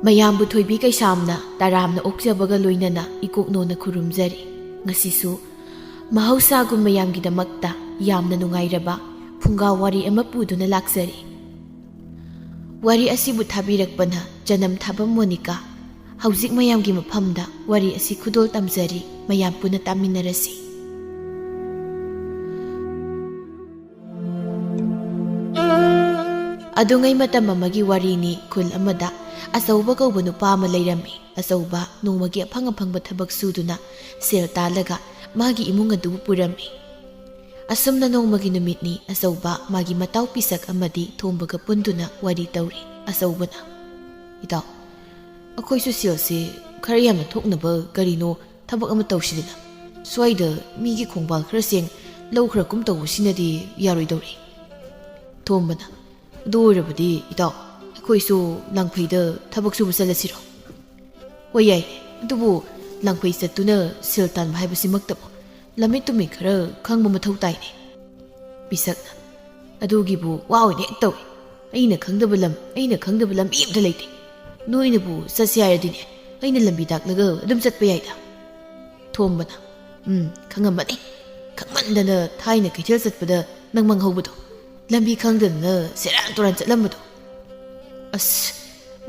ꯃꯌꯥꯝꯕꯨ ꯊꯣꯏꯕꯤ ꯀꯩꯁꯥꯝꯅ ꯇꯔꯥꯝꯅ ꯑꯣꯛꯆꯕꯒ ꯂꯣꯏꯅꯅ ꯏꯀꯣꯛꯅꯣꯅ ꯈꯨꯔꯨꯝꯖꯔꯤ꯫ ꯉꯁꯤꯁꯨ ꯃꯍꯧꯁꯥꯒꯨꯝ ꯃꯌꯥꯝꯒꯤꯗꯃꯛꯇ ꯌꯥꯝꯅ ꯅꯨꯡꯉꯥꯏꯔꯕ ꯐꯨꯡꯒꯥ ꯋꯥꯔꯤ ꯑꯃ ꯄꯨꯗꯨꯅ ꯂꯥꯛꯆꯔꯤ꯫ ꯋꯥꯔꯤ ꯑꯁꯤꯕꯨ ꯊꯥꯕꯤꯔꯛꯄꯅ ꯖꯅꯝ ꯊꯥꯕꯝ ꯃꯣꯅꯤꯀꯥ꯫ ꯍꯧꯖꯤꯛ ꯃꯌꯥꯝꯒꯤ ꯃꯐꯝꯗ ꯋꯥꯔꯤ ꯑꯁꯤ ꯈꯨꯗꯣꯜ ꯇꯝꯖꯔꯤ, ꯃꯌꯥꯝ ꯄꯨꯟꯅ ꯇꯥꯃꯤꯟꯅꯔꯁꯤ꯫ ꯑꯗꯨꯉꯩ ꯃꯇꯝ ꯑꯃꯒꯤ ꯋꯥꯔꯤꯅꯤ꯫ ꯈꯨꯜ ꯑꯃꯗ ꯑꯆꯧꯕ ꯀꯧꯕ ꯅꯨꯄꯥ ꯑꯃ ꯂꯩꯔꯝꯃꯤ꯫ ꯑꯆꯧꯕ ꯅꯣꯡꯃꯒꯤ ꯑꯐꯪ ꯑꯐꯪꯕ ꯊꯕꯛ ꯁꯨꯗꯨꯅ ꯁꯦꯜ ꯇꯥꯜꯂꯒ ꯃꯥꯒꯤ ꯏꯃꯨꯡ ꯑꯗꯨꯕꯨ ꯄꯨꯔꯝꯃꯤ꯫ ꯑꯁꯨꯝꯅ ꯅꯣꯡꯃꯒꯤ ꯅꯨꯃꯤꯠꯅꯤ ꯑꯆꯧꯕ ꯃꯥꯒꯤ ꯃꯇꯥꯎ ꯄꯤꯁꯛ ꯑꯃꯗꯤ ꯊꯣꯝꯕꯒ ꯄꯨꯟꯗꯨꯅ ꯋꯥꯔꯤ ꯇꯧꯔꯤ꯫ ꯑꯆꯧꯕꯅ, "ꯏꯇꯥꯎ, ꯑꯩꯈꯣꯏꯁꯨ ꯁꯦꯜꯁꯦ ꯈꯔ ꯌꯥꯝꯅ ꯊꯣꯛꯅꯕ ꯀꯔꯤꯅꯣ ꯊꯕꯛ ꯑꯃ ꯇꯧꯁꯤꯗꯅ꯫ ꯁ꯭ꯋꯥꯏꯗ ꯃꯤꯒꯤ ꯈꯣꯡꯕꯥꯜ ꯈꯔ ꯁꯦꯡ ꯂꯧ ꯈꯔ ꯀꯨꯝ ꯇꯧꯕꯁꯤꯅꯗꯤ ꯌꯥꯔꯣꯏꯗꯧꯔꯤ." ꯊꯣꯝꯕꯅ, "ꯑꯗꯨ ꯑꯣꯏꯔꯕꯗꯤ ꯏꯇꯥꯎ, ꯑꯩꯈꯣꯏꯁꯨ ꯂꯥꯡꯐꯩꯗ ꯊꯕꯛ ꯁꯨꯕ ꯆꯠꯂꯁꯤꯔꯣ?" "ꯍꯣꯏ ꯌꯥꯏ, ꯑꯗꯨꯕꯨ ꯂꯥꯡꯐꯩ ꯆꯠꯇꯨꯅ ꯁꯦꯜ ꯇꯥꯟꯕ ꯍꯥꯏꯕꯁꯤꯃꯛꯇꯕꯨ ꯂꯝꯃꯤꯠ ꯇꯨꯃꯤꯠ ꯈꯔ ꯈꯪꯕ ꯃꯊꯧ ꯇꯥꯏꯅꯦ." ꯄꯤꯁꯛꯅ, "ꯑꯗꯨꯒꯤꯕꯨ ꯋꯥ ꯑꯣꯏꯅ ꯍꯦꯛ ꯇꯧꯏ꯫ ꯑꯩꯅ ꯈꯪꯗꯕ ꯂꯝꯕꯤ ꯑꯝꯇ ꯂꯩꯇꯦ꯫ ꯅꯣꯏꯅꯕꯨ ꯆꯠꯁꯦ ꯍꯥꯏꯔꯗꯤꯅꯦ ꯑꯩꯅ ꯂꯝꯕꯤ ꯇꯥꯛꯂꯒ ꯑꯗꯨꯝ ꯆꯠꯄ ꯌꯥꯏꯗ." ꯊꯣꯝꯕꯅ, "ꯈꯪꯉꯝꯃꯅꯤ. ꯈꯪꯃꯟꯗꯅ ꯊꯥꯏꯅ ꯀꯩꯊꯦꯜ ꯆꯠꯄꯗ ꯅꯪ ꯃꯥꯡꯍꯧꯕꯗꯣ, ꯂꯝꯕꯤ ꯈꯪꯗꯗꯅ ꯁꯦꯔꯥꯟ ꯇꯨꯔꯥꯟ ꯆꯠꯂꯝꯕꯗꯣ." "ꯑꯁ,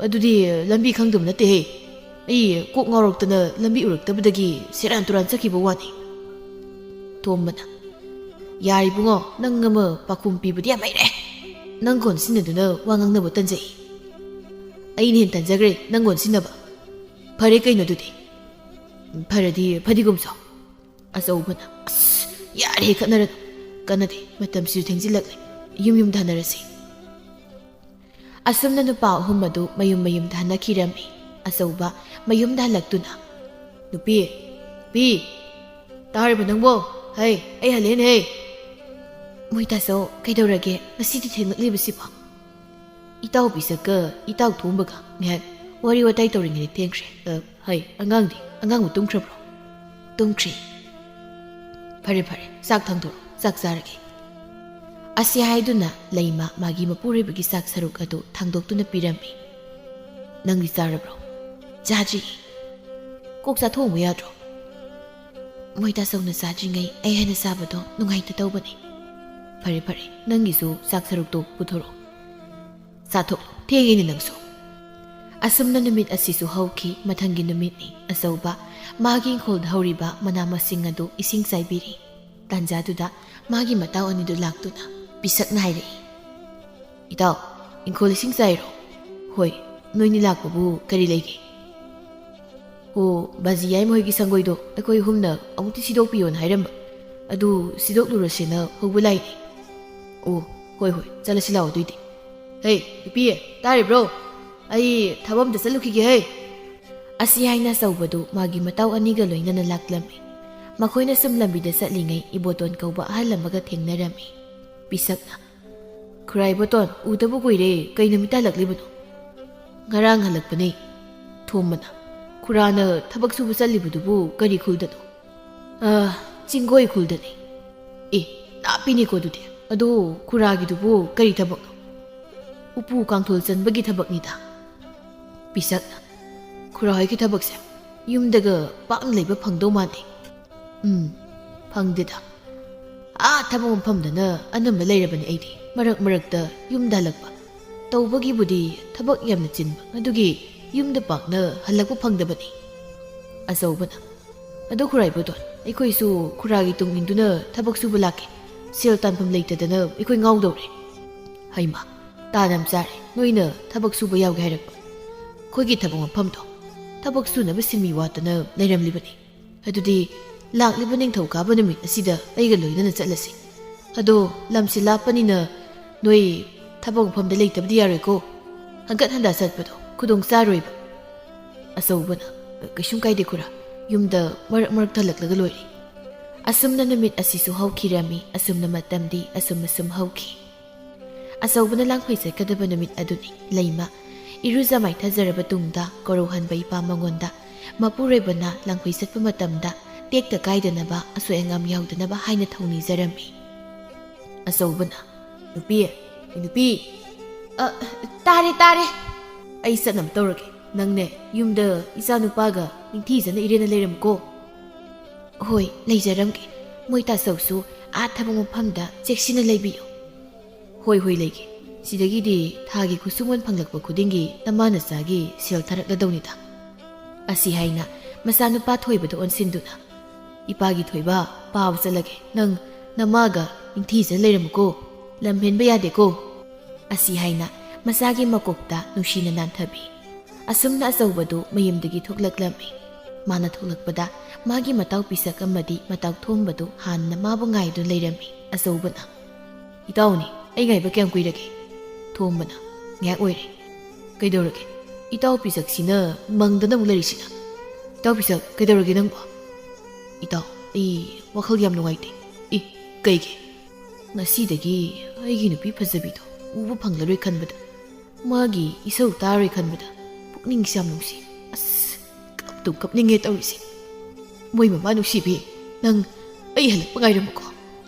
ꯑꯗꯨꯗꯤ ꯂꯝꯕꯤ ꯈꯪꯗꯕ ꯅꯠꯇꯦꯍꯦ. ꯑꯩ ꯀꯣꯛ ꯉꯥꯎꯔꯛꯇꯅ ꯂꯝꯕꯤ ꯎꯔꯛꯇꯕꯗꯒꯤ ꯁꯦꯔꯥꯟ ꯇꯨꯔꯥꯟ ꯆꯠꯈꯤꯕ ꯋꯥꯅꯤ." ꯊꯣꯝꯕꯅ, "ꯌꯥꯔꯤꯕꯨꯡꯉꯣ, ꯅꯪ ꯑꯃ ꯄꯥꯈꯨꯝ ꯄꯤꯕꯗꯤ ꯌꯥꯝ ꯍꯩꯔꯦ. ꯅꯪ ꯒꯣꯟ ꯁꯤꯟꯅꯗꯨꯅ ꯋꯥ ꯉꯥꯡꯅꯕ ꯇꯟꯖꯩ." "ꯑꯩꯅ ꯍꯦꯟꯅ ꯇꯟꯖꯈ꯭ꯔꯦ ꯅꯪ ꯒꯣꯟ ꯁꯤꯟꯅꯕ." "ꯐꯔꯦ ꯀꯩꯅꯣ ꯑꯗꯨꯗꯤ. ꯐꯔꯗꯤ ꯐꯗꯤꯒꯣꯝ ꯆꯥꯎ." ꯑꯆꯧꯕꯅ, "ꯑꯁ, ꯌꯥꯔꯦ ꯈꯠꯅꯔꯅꯨ. ꯀꯟꯅꯗꯦ, ꯃꯇꯝꯁꯤꯁꯨ ꯊꯦꯡꯖꯤꯜꯂꯛꯂꯦ. ꯌꯨꯝꯗ ꯍꯟꯅꯔꯁꯤ." ꯑꯁꯨꯝꯅ ꯅꯨꯄꯥ ꯑꯍꯨꯝ ꯑꯗꯨ ꯃꯌꯨꯝꯗ ꯍꯟꯅꯈꯤꯔꯝꯃꯤ꯫ ꯑꯆꯧꯕ ꯃꯌꯨꯝꯗ ꯍꯜꯂꯛꯇꯨꯅ, "ꯅꯨꯄꯤ, ꯇꯥꯔꯤꯕ ꯅꯪꯕꯣ? ꯍꯩ, ꯑꯩ ꯍꯜꯂꯦꯅꯦ." "ꯃꯣꯏꯇꯥꯆꯧ, ꯀꯩꯗꯧꯔꯒꯦ ꯉꯁꯤꯗꯤ ꯊꯦꯡꯂꯛꯂꯤꯕꯁꯤꯕꯣ?" "ꯏꯇꯥꯎ ꯄꯤꯁꯛꯀ ꯏꯇꯥꯎ ꯊꯣꯝꯕꯒ ꯉꯥꯏꯍꯥꯛ ꯋꯥꯔꯤ ꯋꯥꯇꯥꯏ ꯇꯧꯔꯤꯉꯩꯗ ꯊꯦꯡꯈ꯭ꯔꯦ꯫ ꯑꯉꯥꯡꯕꯨ ꯇꯨꯝꯈ꯭ꯔꯕ꯭ꯔꯣ?" "ꯇꯨꯝꯈ꯭ꯔꯤ." "ꯐꯔꯦ, ꯆꯥꯛ ꯊꯥꯡꯗꯣꯔꯣ, ꯆꯥꯛ ꯆꯥꯔꯒꯦ." ꯑꯁꯤ ꯍꯥꯏꯗꯨꯅ ꯂꯩꯃ ꯃꯥꯒꯤ ꯃꯄꯨꯔꯣꯏꯕꯒꯤ ꯆꯥꯛ ꯁꯔꯨꯛ ꯑꯗꯨ ꯊꯥꯡꯗꯣꯛꯇꯨꯅ ꯄꯤꯔꯝꯃꯤ꯫ "ꯅꯪꯗꯤ ꯆꯥꯔꯕ꯭ꯔꯣ?" "ꯆꯥꯗ꯭ꯔꯤ." "ꯀꯣꯛ ꯆꯥꯊꯣꯛꯑꯝꯕ ꯌꯥꯗ꯭ꯔꯣ?" "ꯃꯣꯏꯇꯥꯆꯧꯅ ꯆꯥꯗ꯭ꯔꯤꯉꯩ ꯑꯩ ꯍꯥꯟꯅ ꯆꯥꯕꯗꯣ ꯅꯨꯡꯉꯥꯏꯇ ꯇꯧꯕꯅꯤ." "ꯐꯔꯦ, ꯅꯪꯒꯤꯁꯨ ꯆꯥꯛ ꯁꯔꯨꯛꯇꯣ ꯄꯨꯊꯣꯔꯛꯑꯣ. ꯆꯥꯊꯣꯛ, ꯊꯦꯡꯉꯤꯅꯦ ꯅꯪꯁꯨ." ꯑꯁꯨꯝꯅ ꯅꯨꯃꯤꯠ ꯑꯁꯤꯁꯨ ꯍꯧꯈꯤ꯫ ꯃꯊꯪꯒꯤ ꯅꯨꯃꯤꯠꯅꯤ꯫ ꯑꯆꯧꯕ ꯃꯥꯒꯤ ꯏꯪꯈꯣꯜꯗ ꯍꯧꯔꯤꯕ ꯃꯅꯥ ꯃꯁꯤꯡ ꯑꯗꯨ ꯏꯁꯤꯡ ꯆꯥꯏꯕꯤꯔꯤ꯫ ꯇꯥꯟꯖꯥꯗꯨꯗ ꯃꯥꯒꯤ ꯃꯇꯥꯎ ꯑꯅꯤꯗꯨ ꯂꯥꯛꯇꯨꯅ ꯄꯤꯁꯛꯅ ꯍꯥꯏꯔꯛꯏ, "ꯏꯇꯥꯎ, ꯏꯪꯈꯣꯜ ꯏꯁꯤꯡ ꯆꯥꯏꯔꯣ?" "ꯍꯣꯏ, ꯅꯣꯏꯅꯤ ꯂꯥꯛꯄꯕꯨ ꯀꯔꯤ ꯂꯩꯒꯦ?" "ꯑꯣ, ꯕꯥꯖꯤ ꯌꯥꯏꯃ ꯍꯣꯏꯒꯤ ꯁꯪꯒꯣꯏꯗꯣ ꯑꯩꯈꯣꯏ ꯑꯍꯨꯝꯅ ꯑꯃꯨꯛꯇꯤ ꯁꯤꯗꯣꯛꯄꯤꯌꯣꯅ ꯍꯥꯏꯔꯝꯕ, ꯑꯗꯨ ꯁꯤꯗꯣꯛꯂꯨꯔꯁꯦꯅ ꯍꯧꯕ ꯂꯥꯛꯏꯅꯦ." "ꯑꯣ, ꯍꯣꯏ, ꯆꯠꯂꯁꯤ ꯂꯥꯛꯑꯣ ꯑꯗꯨꯏꯗꯤ." "ꯍꯩ ꯅꯨꯄꯤ, ꯇꯥꯔꯤꯕ꯭ꯔꯣ? ꯑꯩ ꯊꯕꯛ ꯑꯝꯇ ꯆꯠꯂꯨꯈꯤꯒꯦ ꯍꯩ." ꯑꯁꯤ ꯍꯥꯏꯅ ꯑꯆꯧꯕꯗꯨ ꯃꯥꯒꯤ ꯃꯇꯥꯎ ꯑꯅꯤꯒ ꯂꯣꯏꯅꯅ ꯂꯥꯛꯂꯝꯃꯤ꯫ ꯃꯈꯣꯏꯅ ꯁꯨꯝ ꯂꯝꯕꯤꯗ ꯆꯠꯂꯤꯉꯩ ꯏꯕꯣꯇꯣꯟ ꯀꯧꯕ ꯑꯍꯜ ꯑꯃꯒ ꯊꯦꯡꯅꯔꯝꯃꯤ꯫ ꯄꯤꯁꯛꯅ, "ꯈꯨꯔꯥ ꯏꯕꯣꯇꯣꯟ, ꯎꯗꯕ ꯀꯨꯏꯔꯦ. ꯀꯩ ꯅꯨꯃꯤꯠ ꯇꯥꯜꯂꯛꯂꯤꯕꯅꯣ?" "ꯉꯔꯥꯡ ꯍꯜꯂꯛꯄꯅꯦ." ꯊꯣꯝꯕꯅ, "ꯈꯨꯔꯥꯅ ꯊꯕꯛ ꯁꯨꯕ ꯆꯠꯂꯤꯕꯗꯨꯕꯨ ꯀꯔꯤ ꯈꯨꯜꯗꯅꯣ?" "ꯆꯤꯡꯒꯣꯏ ꯈꯨꯜꯗꯅꯤ." "ꯑꯦ, ꯂꯥꯞꯄꯤꯅꯦꯀꯣ ꯑꯗꯨꯗꯤ. ꯑꯗꯣ ꯈꯨꯔꯥꯒꯤꯗꯨꯕꯨ ꯀꯔꯤ ꯊꯕꯛꯅꯣ?" "ꯎꯄꯨ ꯀꯥꯡꯊꯣꯜ ꯆꯟꯕꯒꯤ ꯊꯕꯛꯅꯤꯗ." ꯄꯤꯁꯛꯅ, "ꯈꯨꯔꯥ ꯍꯣꯏꯒꯤ ꯊꯕꯛꯁꯦ ꯌꯨꯝꯗꯒ ꯄꯥꯛꯅ ꯂꯩꯕ ꯐꯪꯗꯧ ꯃꯥꯟꯗꯦ." "ꯐꯪꯗꯦꯗ. ꯊꯕꯛ ꯃꯐꯝꯗꯅ ꯑꯅꯝꯕ ꯂꯩꯔꯕꯅꯤ ꯑꯩꯗꯤ. ꯃꯔꯛꯇ ꯌꯨꯝꯗ ꯍꯜꯂꯛꯄ. ꯇꯧꯕꯒꯤꯕꯨꯗꯤ ꯊꯕꯛ ꯌꯥꯝꯅ ꯆꯤꯟꯕ, ꯑꯗꯨꯒꯤ ꯌꯨꯝꯗ ꯄꯥꯛꯅ ꯍꯜꯂꯛꯄ ꯐꯪꯗꯕꯅꯤ." ꯑꯆꯧꯕꯅ, "ꯑꯗꯣ ꯈꯨꯔꯥ ꯏꯕꯣꯇꯣꯟ, ꯑꯩꯈꯣꯏꯁꯨ ꯈꯨꯔꯥꯒꯤ ꯇꯨꯡ ꯏꯟꯗꯨꯅ ꯊꯕꯛ ꯁꯨꯕ ꯂꯥꯛꯀꯦ. ꯁꯦꯜ ꯇꯥꯟꯐꯝ ꯂꯩꯇꯗꯅ ꯑꯩꯈꯣꯏ ꯉꯥꯎꯗꯧꯔꯦ." "ꯍꯩꯃꯥ, ꯇꯥꯟ ꯆꯥꯔꯦ. ꯅꯣꯏꯅ ꯊꯕꯛ ꯁꯨꯕ ꯌꯥꯎꯒꯦ ꯍꯥꯏꯔꯛꯄ. ꯑꯩꯈꯣꯏꯒꯤ ꯊꯕꯛ ꯃꯐꯝꯗꯣ ꯊꯕꯛ ꯁꯨꯅꯕ ꯁꯤꯟꯃꯤ ꯋꯥꯠꯇꯅ ꯂꯩꯔꯝꯂꯤꯕꯅꯤ. ꯑꯗꯨꯗꯤ ꯂꯥꯛꯂꯤꯕ ꯅꯤꯡꯊꯧꯀꯥꯕ ꯅꯨꯃꯤꯠ ꯑꯁꯤꯗ ꯑꯩꯒ ꯂꯣꯏꯅꯅ ꯆꯠꯂꯁꯤ. ꯑꯗꯣ ꯂꯝꯁꯤ ꯂꯥꯞꯄꯅꯤꯅ ꯅꯣꯏ ꯊꯕꯛ ꯃꯐꯝꯗ ꯂꯩꯇꯕꯗꯤ ꯌꯥꯔꯣꯏꯀꯣ. ꯍꯟꯒꯠ ꯍꯟꯗꯥ ꯆꯠꯄꯗꯣ ꯈꯨꯗꯣꯡ ꯆꯥꯔꯣꯏꯕ." ꯑꯆꯧꯕꯅ, "ꯀꯩꯁꯨꯝ ꯀꯥꯏꯗꯦ ꯈꯨꯔꯥ. ꯌꯨꯝꯗ ꯃꯔꯛꯇ ꯍꯜꯂꯛꯂꯒ ꯂꯣꯏꯔꯦ." ꯑꯁꯨꯝꯅ ꯅꯨꯃꯤꯠ ꯑꯁꯤꯁꯨ ꯍꯧꯈꯤꯔꯝꯃꯤ꯫ ꯑꯁꯨꯝꯅ ꯃꯇꯝꯗꯤ ꯑꯁꯨꯝ ꯍꯧꯈꯤ꯫ ꯑꯆꯧꯕꯅ ꯂꯥꯡꯐꯩ ꯆꯠꯀꯗꯕ ꯅꯨꯃꯤꯠ ꯑꯗꯨꯅꯤ꯫ ꯂꯩꯃ ꯏꯔꯨꯖ ꯃꯥꯏꯊꯖꯔꯕ ꯇꯨꯡꯗ ꯀꯣꯔꯧꯍꯟꯕ ꯏꯄꯥ ꯃꯉꯣꯟꯗ ꯃꯄꯨꯔꯣꯏꯕꯅ ꯂꯥꯡꯐꯩ ꯆꯠꯄ ꯃꯇꯝꯗ ꯇꯦꯛꯇ ꯀꯥꯏꯗꯅꯕ, ꯑꯁꯣꯏ ꯑꯉꯥꯝ ꯌꯥꯎꯗꯅꯕ ꯍꯥꯏꯅ ꯊꯧꯅꯤꯖꯔꯝꯃꯤ꯫ ꯑꯆꯧꯕꯅ, "ꯅꯨꯄꯤ, ꯇꯥꯔꯦ, ꯑꯩ ꯆꯠꯅꯕ ꯇꯧꯔꯒꯦ." ꯅꯪꯅꯦ ꯌꯨꯝꯗ ꯏꯆꯥꯅꯨꯄꯥꯒ ꯅꯤꯡꯊꯤꯖꯅ ꯏꯔꯦꯟꯅ ꯂꯩꯔꯝꯀꯣ. ꯍꯣꯏ ꯂꯩꯖꯔꯝꯒꯦ. ꯃꯣꯏ ꯇꯥꯆꯧꯁꯨ ꯊꯕꯛ ꯃꯐꯝꯗ ꯆꯦꯛꯁꯤꯟꯅ ꯂꯩꯕꯤꯌꯨ. ꯍꯣꯏ ꯍꯣꯏ ꯂꯩꯒꯦ. ꯁꯤꯗꯒꯤꯗꯤ ꯊꯥꯒꯤ ꯈꯨꯠꯁꯨꯃꯟ ꯐꯪꯂꯛꯄ ꯈꯨꯗꯤꯡꯒꯤ ꯅꯃꯥ ꯅꯆꯥꯒꯤ ꯁꯦꯜ ꯊꯥꯔꯛꯂꯗꯧꯅꯤꯗ. ꯑꯁꯤ ꯍꯥꯏꯅ ꯃꯆꯥꯅꯨꯄꯥ ꯊꯣꯏꯕꯗ ꯑꯣꯟꯁꯤꯟꯗꯨꯅ, ꯏꯄꯥꯒꯤ ꯊꯣꯏꯕ ꯄꯥꯕ ꯆꯠꯂꯒꯦ. ꯅꯪ ꯅꯃꯥꯒ ꯅꯤꯡꯊꯤꯖꯅ ꯂꯩꯔꯝꯃꯨꯀꯣ. ꯂꯝ ꯍꯦꯟꯕ ꯌꯥꯗꯦꯀꯣ. ꯑꯁꯤ ꯍꯥꯏꯅ ꯃꯆꯥꯒꯤ ꯃꯀꯣꯛꯇ ꯅꯨꯡꯁꯤꯅ ꯅꯥꯟꯊꯕꯤ. ꯑꯁꯨꯝꯅ ꯑꯆꯧꯕꯗꯨ ꯃꯌꯨꯝꯗꯒꯤ ꯊꯣꯛꯂꯛꯂꯝꯃꯤ. ꯃꯥꯅ ꯊꯣꯛꯂꯛꯄꯗ ꯃꯥꯒꯤ ꯃꯇꯥꯎ ꯄꯤꯁꯛ ꯑꯃꯗꯤ ꯃꯇꯥꯎ ꯊꯣꯝꯕꯗꯨ ꯍꯥꯟꯅ ꯃꯥꯕꯨ ꯉꯥꯏꯗꯨꯅ ꯂꯩꯔꯝꯃꯤ. ꯑꯆꯧꯕꯅ, ꯏꯇꯥꯎꯅꯤ, ꯑꯩ ꯉꯥꯏꯕ ꯀꯌꯥꯝ ꯀꯨꯏꯔꯒꯦ? ꯊꯣꯝꯕꯅ, ꯉꯥꯏꯍꯥꯛ ꯑꯣꯏꯔꯦ. ꯀꯩꯗꯧꯔꯒꯦ? ꯏꯇꯥꯎ ꯄꯤꯁꯛꯁꯤꯅ ꯃꯪꯗꯅ ꯑꯃꯨꯛ ꯂꯩꯔꯤꯁꯤꯅ. ꯏꯇꯥꯎ ꯄꯤꯁꯛ, ꯀꯩꯗꯧꯔꯒꯦ ꯅꯪꯕꯣ? ꯏꯇꯥꯎ, ꯑꯩ ꯋꯥꯈꯜ ꯌꯥꯝ ꯅꯨꯡꯉꯥꯏꯇꯦ. ꯀꯩꯒꯤ? ꯉꯁꯤꯗꯒꯤ ꯑꯩꯒꯤ ꯅꯨꯄꯤ ꯐꯖꯕꯤꯗꯣ ꯎꯕ ꯐꯪꯂꯔꯣꯏ ꯈꯟꯕꯗ, ꯃꯥꯒꯤ ꯏꯁꯧ ꯇꯥꯔꯣꯏ ꯈꯟꯕꯗ ꯄꯨꯛꯅꯤꯡꯁꯤ ꯌꯥꯝ ꯅꯨꯡꯁꯤ. ꯑꯁ, ꯀꯞꯇꯨ ꯀꯞꯅꯤꯡꯉꯦ ꯇꯧꯔꯤꯁꯦ. ꯃꯣꯏ ꯃꯃꯥ ꯅꯨꯡꯁꯤꯕꯤ, ꯅꯪ ꯑꯩ ꯍꯜꯂꯛꯄ ꯉꯥꯏꯔꯝꯃꯨꯀꯣ.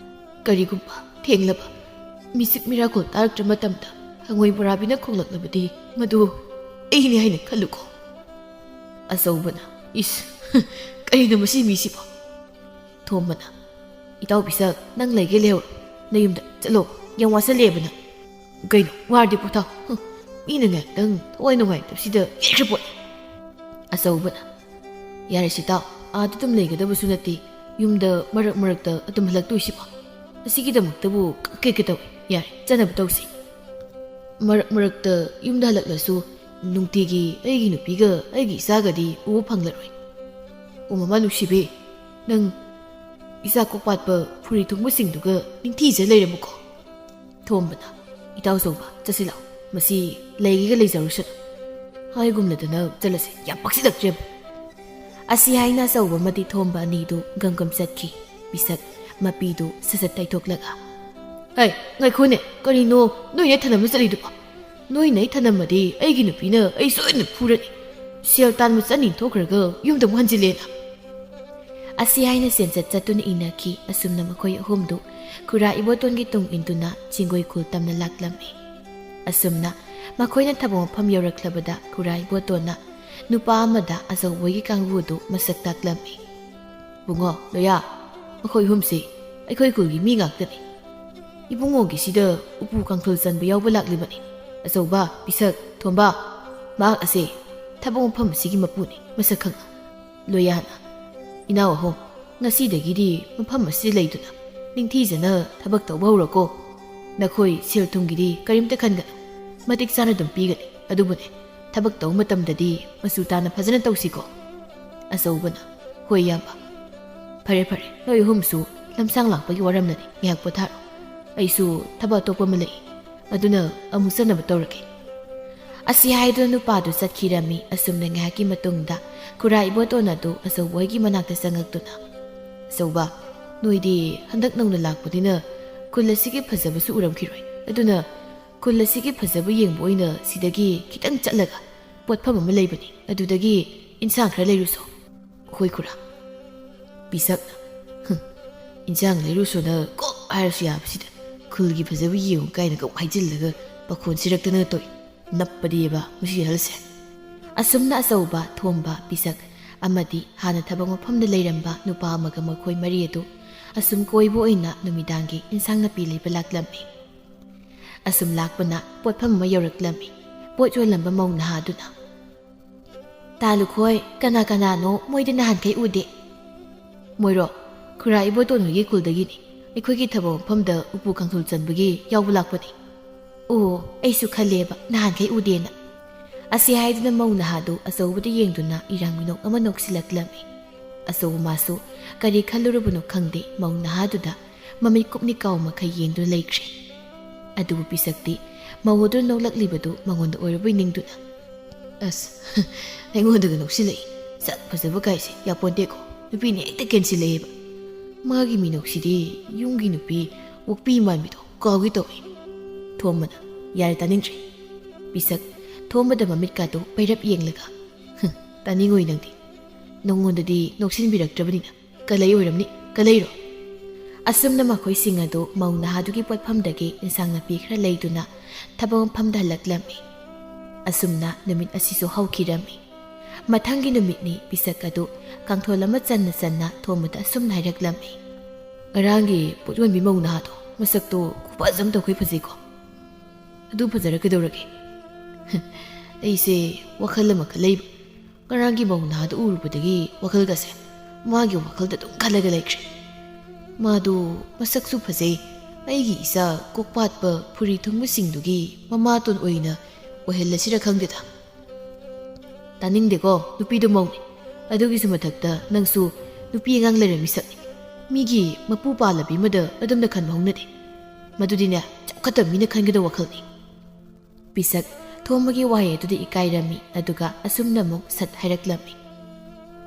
ꯀꯔꯤꯒꯨꯝꯕ ꯊꯦꯡꯂꯕ, ꯃꯤꯆꯤꯛ ꯃꯤꯔꯥꯈꯣꯜ ꯇꯥꯔꯛꯇ꯭ꯔ ꯃꯇꯝꯗ ꯍꯪꯉꯣꯏ ꯕꯣꯔꯥꯕꯤꯅ ꯈꯣꯡꯂꯛꯂꯕꯗꯤ ꯃꯗꯨ ꯑꯩꯅꯤ ꯍꯥꯏꯅ ꯈꯜꯂꯨꯀꯣ. ꯑꯆꯧꯕꯅ, ꯀꯔꯤꯅꯣ ꯃꯁꯤ ꯃꯤꯁꯤꯕꯣ? ꯊꯣꯝꯕꯅ, ꯏꯇꯥꯎ ꯄꯤꯁꯛ, ꯅꯪ ꯂꯩꯒꯦ ꯂꯩꯍꯧꯔꯣ. ꯅꯌꯨꯝꯗ ꯆꯠꯂꯣ. ꯌꯥꯝ ꯋꯥꯁꯜꯂꯛꯑꯦꯕ ꯅꯪ. ꯀꯩꯅꯣ ꯋꯥꯔꯗꯤ ꯄꯣꯊꯥꯎ. ꯃꯤꯅ ꯉꯥꯏꯍꯥꯛꯇꯪ ꯊꯋꯥꯏ ꯅꯨꯡꯉꯥꯏꯇꯕꯁꯤꯗ ꯌꯦꯛꯈ꯭ꯔ ꯄꯣꯠꯅꯤ. ꯑꯆꯧꯕꯅ, ꯌꯥꯔꯦꯁꯤ ꯇꯥꯎ, ꯑꯥꯗ ꯑꯗꯨꯝ ꯂꯩꯒꯗꯕꯁꯨ ꯅꯠꯇꯦ. ꯌꯨꯝꯗ ꯃꯔꯛ ꯃꯔꯛꯇ ꯑꯗꯨꯝ ꯍꯜꯂꯛꯇꯣꯏꯁꯤꯕꯣ. ꯑꯁꯤꯒꯤꯗꯃꯛꯇꯕꯨ ꯀꯩ ꯇꯧꯏ. ꯌꯥꯔꯦ, ꯆꯠꯅꯕ ꯇꯧꯁꯤ. ꯃꯔꯛ ꯃꯔꯛꯇ ꯌꯨꯝꯗ ꯍꯜꯂꯛꯂꯁꯨ ꯅꯨꯡꯇꯤꯒꯤ ꯑꯩꯒꯤ ꯅꯨꯄꯤꯒ ꯑꯩꯒꯤ ꯏꯆꯥꯒꯗꯤ ꯎꯕ ꯐꯪꯂꯔꯣꯏ. ꯑꯣ ꯃꯃꯥ ꯅꯨꯡꯁꯤꯕꯤ, ꯅꯪ ꯏꯆꯥ ꯀꯣꯛꯄꯥꯠꯄ ꯐꯨꯔꯤ ꯊꯨꯡꯕꯁꯤꯡꯗꯨꯒ ꯅꯤꯡꯊꯤꯖ ꯂꯩꯔꯝꯃꯨꯀꯣ. ꯊꯣꯝꯕꯅ, ꯏꯇꯥꯎ ꯑꯆꯧꯕ, ꯆꯠꯁꯤ ꯂꯥꯛꯑꯣ. ꯃꯁꯤ ꯂꯩꯒꯦꯒ ꯂꯩꯖꯔꯨꯁꯅꯨ. ꯍꯥꯏꯒꯨꯝꯂꯗꯅ ꯆꯠꯂꯁꯤ. ꯌꯥꯝ ꯄꯛꯁꯤꯜꯂꯛꯇ꯭ꯔꯦꯕ. ꯑꯁꯤ ꯍꯥꯏꯅ ꯑꯆꯧꯕ ꯑꯃꯗꯤ ꯊꯣꯝꯕ ꯑꯅꯤꯗꯨ ꯒꯝꯒꯝ ꯆꯠꯈꯤ. ꯄꯤꯁꯛ ꯃꯄꯤꯗꯨ ꯁꯠ ꯇꯩꯊꯣꯛꯂꯒ, ꯍꯩ ꯉꯥꯏꯈꯣꯅꯦ, ꯀꯔꯤꯅꯣ ꯅꯣꯏꯅ ꯊꯅꯝꯅ ꯆꯠꯂꯤꯗꯨꯕꯣ? ꯅꯣꯏꯅ ꯑꯩ ꯊꯅꯝꯃꯗꯤ ꯑꯩꯒꯤ ꯅꯨꯄꯤꯅ ꯑꯩ ꯁꯣꯏꯗꯅ ꯐꯨꯔꯅꯤ. ꯁꯦꯜ ꯇꯥꯟꯕ ꯆꯠꯅꯤꯡ ꯊꯣꯛꯈ꯭ꯔꯒ ꯌꯨꯝꯗ ꯑꯃꯨꯛ ꯍꯟꯖꯤꯜꯂꯦꯅ. ꯑꯁꯤ ꯍꯥꯏꯅ ꯁꯦꯟꯆꯠ ꯆꯠꯇꯨꯅ ꯏꯟꯅꯈꯤ. ꯑꯁꯨꯝꯅ ꯃꯈꯣꯏ ꯑꯍꯨꯝꯗꯨ ꯈꯨꯔꯥ ꯏꯕꯣꯇꯣꯟꯒꯤ ꯇꯨꯡ ꯏꯟꯗꯨꯅ ꯆꯤꯡꯒꯣꯏ ꯈꯨꯜ ꯇꯝꯅ ꯂꯥꯛꯂꯝꯃꯤ. ꯑꯁꯨꯝꯅ ꯃꯈꯣꯏꯅ ꯊꯕꯛ ꯃꯐꯝ ꯌꯧꯔꯛꯂꯕꯗ ꯈꯨꯔꯥ ꯏꯕꯣꯇꯣꯟꯅ ꯅꯨꯄꯥ ꯑꯃꯗ ꯑꯆꯧꯕꯒꯤ ꯀꯥꯡꯕꯨꯗꯨ ꯃꯁꯛ ꯇꯥꯛꯂꯝꯃꯤ. ꯕꯨꯡꯉꯣ, ꯂꯣꯌꯥ, ꯃꯈꯣꯏ ꯑꯍꯨꯝꯁꯤ ꯑꯩꯈꯣꯏ ꯈꯨꯜꯒꯤ ꯃꯤ ꯉꯥꯛꯇꯅꯤ. ꯏꯕꯨꯡꯉꯣꯒꯤꯁꯤꯗ ꯎꯄꯨ ꯀꯥꯡꯊꯣꯜ ꯆꯟꯕ ꯌꯥꯎꯕ ꯂꯥꯛꯂꯤꯕꯅꯤ. ꯑꯆꯧꯕ, ꯄꯤꯁꯛ, ꯊꯣꯝꯕ, ꯃꯍꯥꯛ ꯑꯁꯦ ꯊꯕꯛ ꯃꯐꯝ ꯑꯁꯤꯒꯤ ꯃꯄꯨꯅꯤ, ꯃꯁꯛ ꯈꯪꯅ. ꯂꯣꯌꯥꯅ, ꯏꯅꯥꯎ ꯑꯍꯨꯝ, ꯉꯁꯤꯗꯒꯤꯗꯤ ꯃꯐꯝ ꯑꯁꯤꯗ ꯂꯩꯗꯨꯅ ꯅꯤꯡꯊꯤꯖꯅ ꯊꯕꯛ ꯇꯧꯕ ꯍꯧꯔꯣꯀꯣ. ꯅꯈꯣꯏ ꯁꯦꯜ ꯊꯨꯝꯒꯤꯗꯤ ꯀꯔꯤꯝꯇ ꯈꯟꯒꯅꯨ. ꯃꯇꯤꯛ ꯆꯥꯅ ꯑꯗꯨꯝ ꯄꯤꯒꯅꯤ. ꯑꯗꯨꯕꯨꯅꯦ, ꯊꯕꯛ ꯇꯧꯕ ꯃꯇꯝꯗꯗꯤ ꯃꯆꯨ ꯇꯥꯅ ꯐꯖꯅ ꯇꯧꯁꯤꯀꯣ. ꯑꯆꯧꯕꯅ, ꯍꯣꯏ ꯏꯌꯥꯝꯕ. ꯐꯔꯦ ꯐꯔꯦ, ꯅꯣꯏ ꯑꯍꯨꯝꯁꯨ ꯂꯝꯁꯥꯡ ꯂꯥꯛꯄꯒꯤ ꯋꯥꯔꯝꯅꯅꯤ. ꯉꯥꯏꯍꯥꯛ ꯄꯣꯊꯥꯔꯣ. ꯑꯩꯁꯨ ꯊꯕꯛ ꯑꯇꯣꯞꯄ ꯑꯃ ꯂꯩ. ꯑꯗꯨꯅ ꯑꯃꯨꯛ ꯆꯠꯅꯕ ꯇꯧꯔꯒꯦ. ꯑꯁꯤ ꯍꯥꯏꯗꯨꯅ ꯅꯨꯄꯥꯗꯨ ꯆꯠꯈꯤꯔꯝꯃꯤ. ꯑꯁꯨꯝꯅ ꯉꯥꯏꯍꯥꯛꯀꯤ ꯃꯇꯨꯡꯗ ꯈꯨꯔꯥ ꯏꯕꯣꯇꯣꯟ ꯑꯗꯨ ꯑꯆꯧꯕ ꯍꯣꯏꯒꯤ ꯃꯅꯥꯛꯇ ꯆꯪꯉꯛꯇꯨꯅ, ꯑꯆꯧꯕ, ꯅꯣꯏꯗꯤ ꯍꯟꯗꯛ ꯅꯧꯅ ꯂꯥꯛꯄꯅꯤꯅ ꯈꯨꯜ ꯑꯁꯤꯒꯤ ꯐꯖꯕꯁꯨ ꯎꯔꯝꯈꯤꯔꯣꯏ. ꯑꯗꯨꯅ ꯈꯨꯜ ꯑꯁꯤꯒꯤ ꯐꯖꯕ ꯌꯦꯡꯕ ꯑꯣꯏꯅ ꯁꯤꯗꯒꯤ ꯈꯤꯇꯪ ꯆꯠꯂꯒ ꯄꯣꯠꯐꯝ ꯑꯃ ꯂꯩꯕꯅꯤ. ꯑꯗꯨꯗꯒꯤ ꯏꯟꯁꯥꯡ ꯈꯔ ꯂꯩꯔꯨꯁꯣ. ꯍꯣꯏ ꯈꯨꯔꯥ. ꯄꯤꯁꯛꯅ, ꯏꯟꯁꯥꯡ ꯂꯩꯔꯨꯁꯣꯅ ꯀꯣꯛ ꯍꯥꯏꯔꯁꯨ ꯌꯥꯕꯁꯤꯗ ꯈꯨꯜꯒꯤ ꯐꯖꯕ ꯌꯦꯡꯉꯨ ꯀꯥꯏꯅ ꯀꯧ ꯍꯥꯏꯖꯤꯜꯂꯒ ꯄꯥꯈꯣꯟ ꯁꯤꯔꯛꯇꯅ ꯇꯣꯏ. ꯅꯞꯄꯗꯤꯕ ꯃꯁꯤ ꯑꯍꯜꯁꯦ. ꯑꯁꯨꯝꯅ ꯑꯆꯧꯕ, ꯊꯣꯝꯕ, ꯄꯤꯁꯛ ꯑꯃꯗꯤ ꯍꯥꯟꯅ ꯊꯕꯛ ꯃꯐꯝꯗ ꯂꯩꯔꯝꯕ ꯅꯨꯄꯥ ꯑꯃꯒ ꯃꯈꯣꯏ ꯃꯔꯤ ꯑꯗꯨ ꯑꯁꯨꯝ ꯀꯣꯏꯕ ꯑꯣꯏꯅ ꯅꯨꯃꯤꯗꯥꯡꯒꯤ ꯏꯟꯁꯥꯡ ꯅꯥꯄꯤ ꯂꯩꯕ ꯂꯥꯛꯂꯝꯃꯤ. ꯑꯁꯨꯝ ꯂꯥꯛꯄꯅ ꯄꯣꯠꯐꯝ ꯑꯃ ꯌꯧꯔꯛꯂꯝꯃꯤ. ꯄꯣꯠ ꯌꯣꯜꯂꯝꯕ ꯃꯧ ꯅꯍꯥꯗꯨꯅ, ꯇꯥꯂꯨꯈꯣꯏ, ꯀꯅꯥ ꯀꯅꯥꯅꯣ ꯃꯣꯏꯗꯤ ꯅꯍꯥꯟꯈꯩ ꯎꯗꯦ? ꯃꯣꯏꯔꯣ, ꯈꯨꯔꯥ ꯏꯕꯣꯇꯣꯟ ꯍꯣꯏꯒꯤ ꯈꯨꯜꯗꯒꯤꯅꯤ. ꯑꯩꯈꯣꯏꯒꯤ ꯊꯕꯛ ꯃꯐꯝꯗ ꯎꯄꯨ ꯀꯥꯡꯊꯣꯜ ꯆꯟꯕꯒꯤ ꯌꯥꯎꯕ ꯂꯥꯛꯄꯅꯤ. ꯑꯣ, ꯑꯩꯁꯨ ꯈꯜꯂꯦꯕ ꯅꯍꯥꯟꯈꯩ ꯎꯗꯦꯅ. ꯑꯁꯤ ꯍꯥꯏꯗꯨꯅ ꯃꯧ ꯅꯍꯥꯗꯨ ꯑꯆꯧꯕꯗ ꯌꯦꯡꯗꯨꯅ ꯏꯔꯥꯡ ꯃꯤꯅꯣꯛ ꯑꯃ ꯅꯣꯛꯁꯤꯜꯂꯛꯂꯝꯃꯤ. ꯑꯆꯧꯕ ꯃꯥꯁꯨ ꯀꯔꯤ ꯈꯜꯂꯨꯔꯕꯅꯣ ꯈꯪꯗꯦ, ꯃꯧ ꯅꯍꯥꯗꯨꯗ ꯃꯃꯤꯠ ꯀꯨꯞꯅꯤ ꯀꯥꯎ ꯃꯈꯩ ꯌꯦꯡꯗꯨꯅ ꯂꯩꯈ꯭ꯔꯦ. ꯑꯗꯨꯕꯨ ꯄꯤꯁꯛꯇꯤ ꯃꯧ ꯑꯗꯨ ꯅꯣꯛꯂꯛꯂꯤꯕꯗꯨ ꯃꯉꯣꯟꯗ ꯑꯣꯏꯔꯕꯣꯏ ꯅꯤꯡꯗꯨꯅ, ꯑꯁ, ꯑꯩꯉꯣꯟꯗꯒ ꯅꯣꯛꯁꯤꯜꯂꯛꯏ. ꯁꯛ ꯐꯖꯕ ꯀꯥꯏꯁꯦ ꯌꯥꯄꯣꯟꯇꯦꯀꯣ. ꯅꯨꯄꯤꯅ ꯍꯦꯛꯇ ꯀꯦꯟꯁꯤꯜꯂꯛꯑꯦꯕ. ꯃꯥꯒꯤ ꯃꯤꯅꯣꯛꯁꯤꯗꯤ ꯌꯨꯝꯒꯤ ꯅꯨꯄꯤ ꯑꯣꯛꯄꯤ ꯃꯥꯟꯕꯤꯗꯣ ꯀꯥꯎꯒꯦ ꯇꯧꯏ. ꯊꯣꯝꯕꯅ, ꯌꯥꯔꯦ ꯇꯥꯅꯤꯡꯗ꯭ꯔꯦ. ꯄꯤꯁꯛ ꯊꯣꯝꯕꯗ ꯃꯃꯤꯠꯀꯥꯗꯨ ꯄꯩꯔꯞ ꯌꯦꯡꯂꯒ, ꯇꯥꯅꯤꯡꯉꯣꯏ ꯅꯪꯗꯤ. ꯅꯉꯣꯟꯗꯗꯤ ꯅꯣꯛꯁꯤꯟꯕꯤꯔꯛꯇ꯭ꯔꯕꯅꯤꯅ ꯀꯂꯩ ꯑꯣꯏꯔꯝꯅꯤ. ꯀꯂꯩꯔꯣ. ꯑꯁꯨꯝꯅ ꯃꯈꯣꯏꯁꯤꯡ ꯑꯗꯨ ꯃꯧ ꯅꯍꯥꯗꯨꯒꯤ ꯄꯣꯠꯐꯝꯗꯒꯤ ꯏꯟꯁꯥꯡ ꯅꯥꯄꯤ ꯈꯔ ꯂꯩꯗꯨꯅ ꯊꯕꯛ ꯃꯐꯝꯗ ꯍꯜꯂꯛꯂꯝꯃꯤ. ꯑꯁꯨꯝꯅ ꯅꯨꯃꯤꯠ ꯑꯁꯤꯁꯨ ꯍꯧꯈꯤꯔꯝꯃꯤ꯫ ꯃꯊꯪꯒꯤ ꯅꯨꯃꯤꯠꯅꯤ ꯄꯤꯁꯛ ꯑꯗꯨ ꯀꯥꯡꯊꯣꯜ ꯑꯃ ꯆꯟꯅ ꯆꯟꯅ ꯊꯣꯡꯕꯗ ꯑꯁꯨꯝꯅ ꯍꯥꯏꯔꯛꯂꯝꯃꯤ꯫ ꯉꯔꯥꯡꯒꯤ ꯄꯣꯠ ꯌꯣꯟꯕꯤ ꯃꯧ ꯅꯍꯥꯗꯣ ꯃꯁꯛꯇꯣ ꯈꯨꯐꯖ ꯑꯃ ꯇꯧꯈꯩ ꯐꯖꯩꯀꯣ꯫ ꯑꯗꯨ ꯐꯖꯔ ꯀꯩꯗꯧꯔꯒꯦ? ꯑꯩꯁꯦ ꯋꯥꯈꯜ ꯑꯃꯈꯛ ꯂꯩꯕ꯫ ꯉꯔꯥꯡꯒꯤ ꯃꯧ ꯅꯍꯥꯗꯣ ꯎꯔꯨꯕꯗꯒꯤ ꯋꯥꯈꯜꯒꯁꯦ ꯃꯥꯒꯤ ꯋꯥꯈꯜꯗ ꯑꯗꯨꯝ ꯈꯜꯂꯒ ꯂꯩꯈ꯭ꯔꯦ꯫ ꯃꯥꯗꯣ ꯃꯁꯛꯁꯨ ꯐꯖꯩ, ꯑꯩꯒꯤ ꯏꯆꯥ ꯀꯣꯛꯄꯥꯠꯄ ꯐꯨꯔꯤ ꯊꯨꯡꯕꯁꯤꯡꯗꯨꯒꯤ ꯃꯃꯥꯇꯣꯟ ꯑꯣꯏꯅ ꯑꯣꯏꯍꯜꯂꯁꯤꯔ ꯈꯪꯗꯦꯗ꯫ ꯇꯥꯅꯤꯡꯗꯦꯀꯣ, ꯅꯨꯄꯤꯗꯣ ꯃꯧꯅꯤ, ꯑꯗꯨꯒꯤꯁꯨ ꯃꯊꯛꯇ ꯅꯪꯁꯨ ꯅꯨꯄꯤ ꯑꯉꯥꯡ ꯂꯩꯔꯝꯃꯤ ꯁꯛꯅꯤ꯫ ꯃꯤꯒꯤ ꯃꯄꯨ ꯄꯥꯜꯂꯕꯤ ꯑꯃꯗ ꯑꯗꯨꯝꯅ ꯈꯟꯕ ꯍꯧꯅꯗꯦ꯫ ꯃꯗꯨꯗꯤꯅꯦ ꯆꯥꯎꯈꯠꯇꯕ ꯃꯤꯅ ꯈꯟꯒꯗꯕ ꯋꯥꯈꯜꯅꯤ꯫ ꯄꯤꯁꯛ ꯊꯣꯝꯕꯒꯤ ꯋꯥꯍꯩ ꯑꯗꯨꯗ ꯏꯀꯥꯏꯔꯝꯃꯤ, ꯑꯗꯨꯒ ꯑꯁꯨꯝꯅ ꯑꯃꯨꯛ ꯁꯠ ꯍꯥꯏꯔꯛꯂꯝꯃꯤ꯫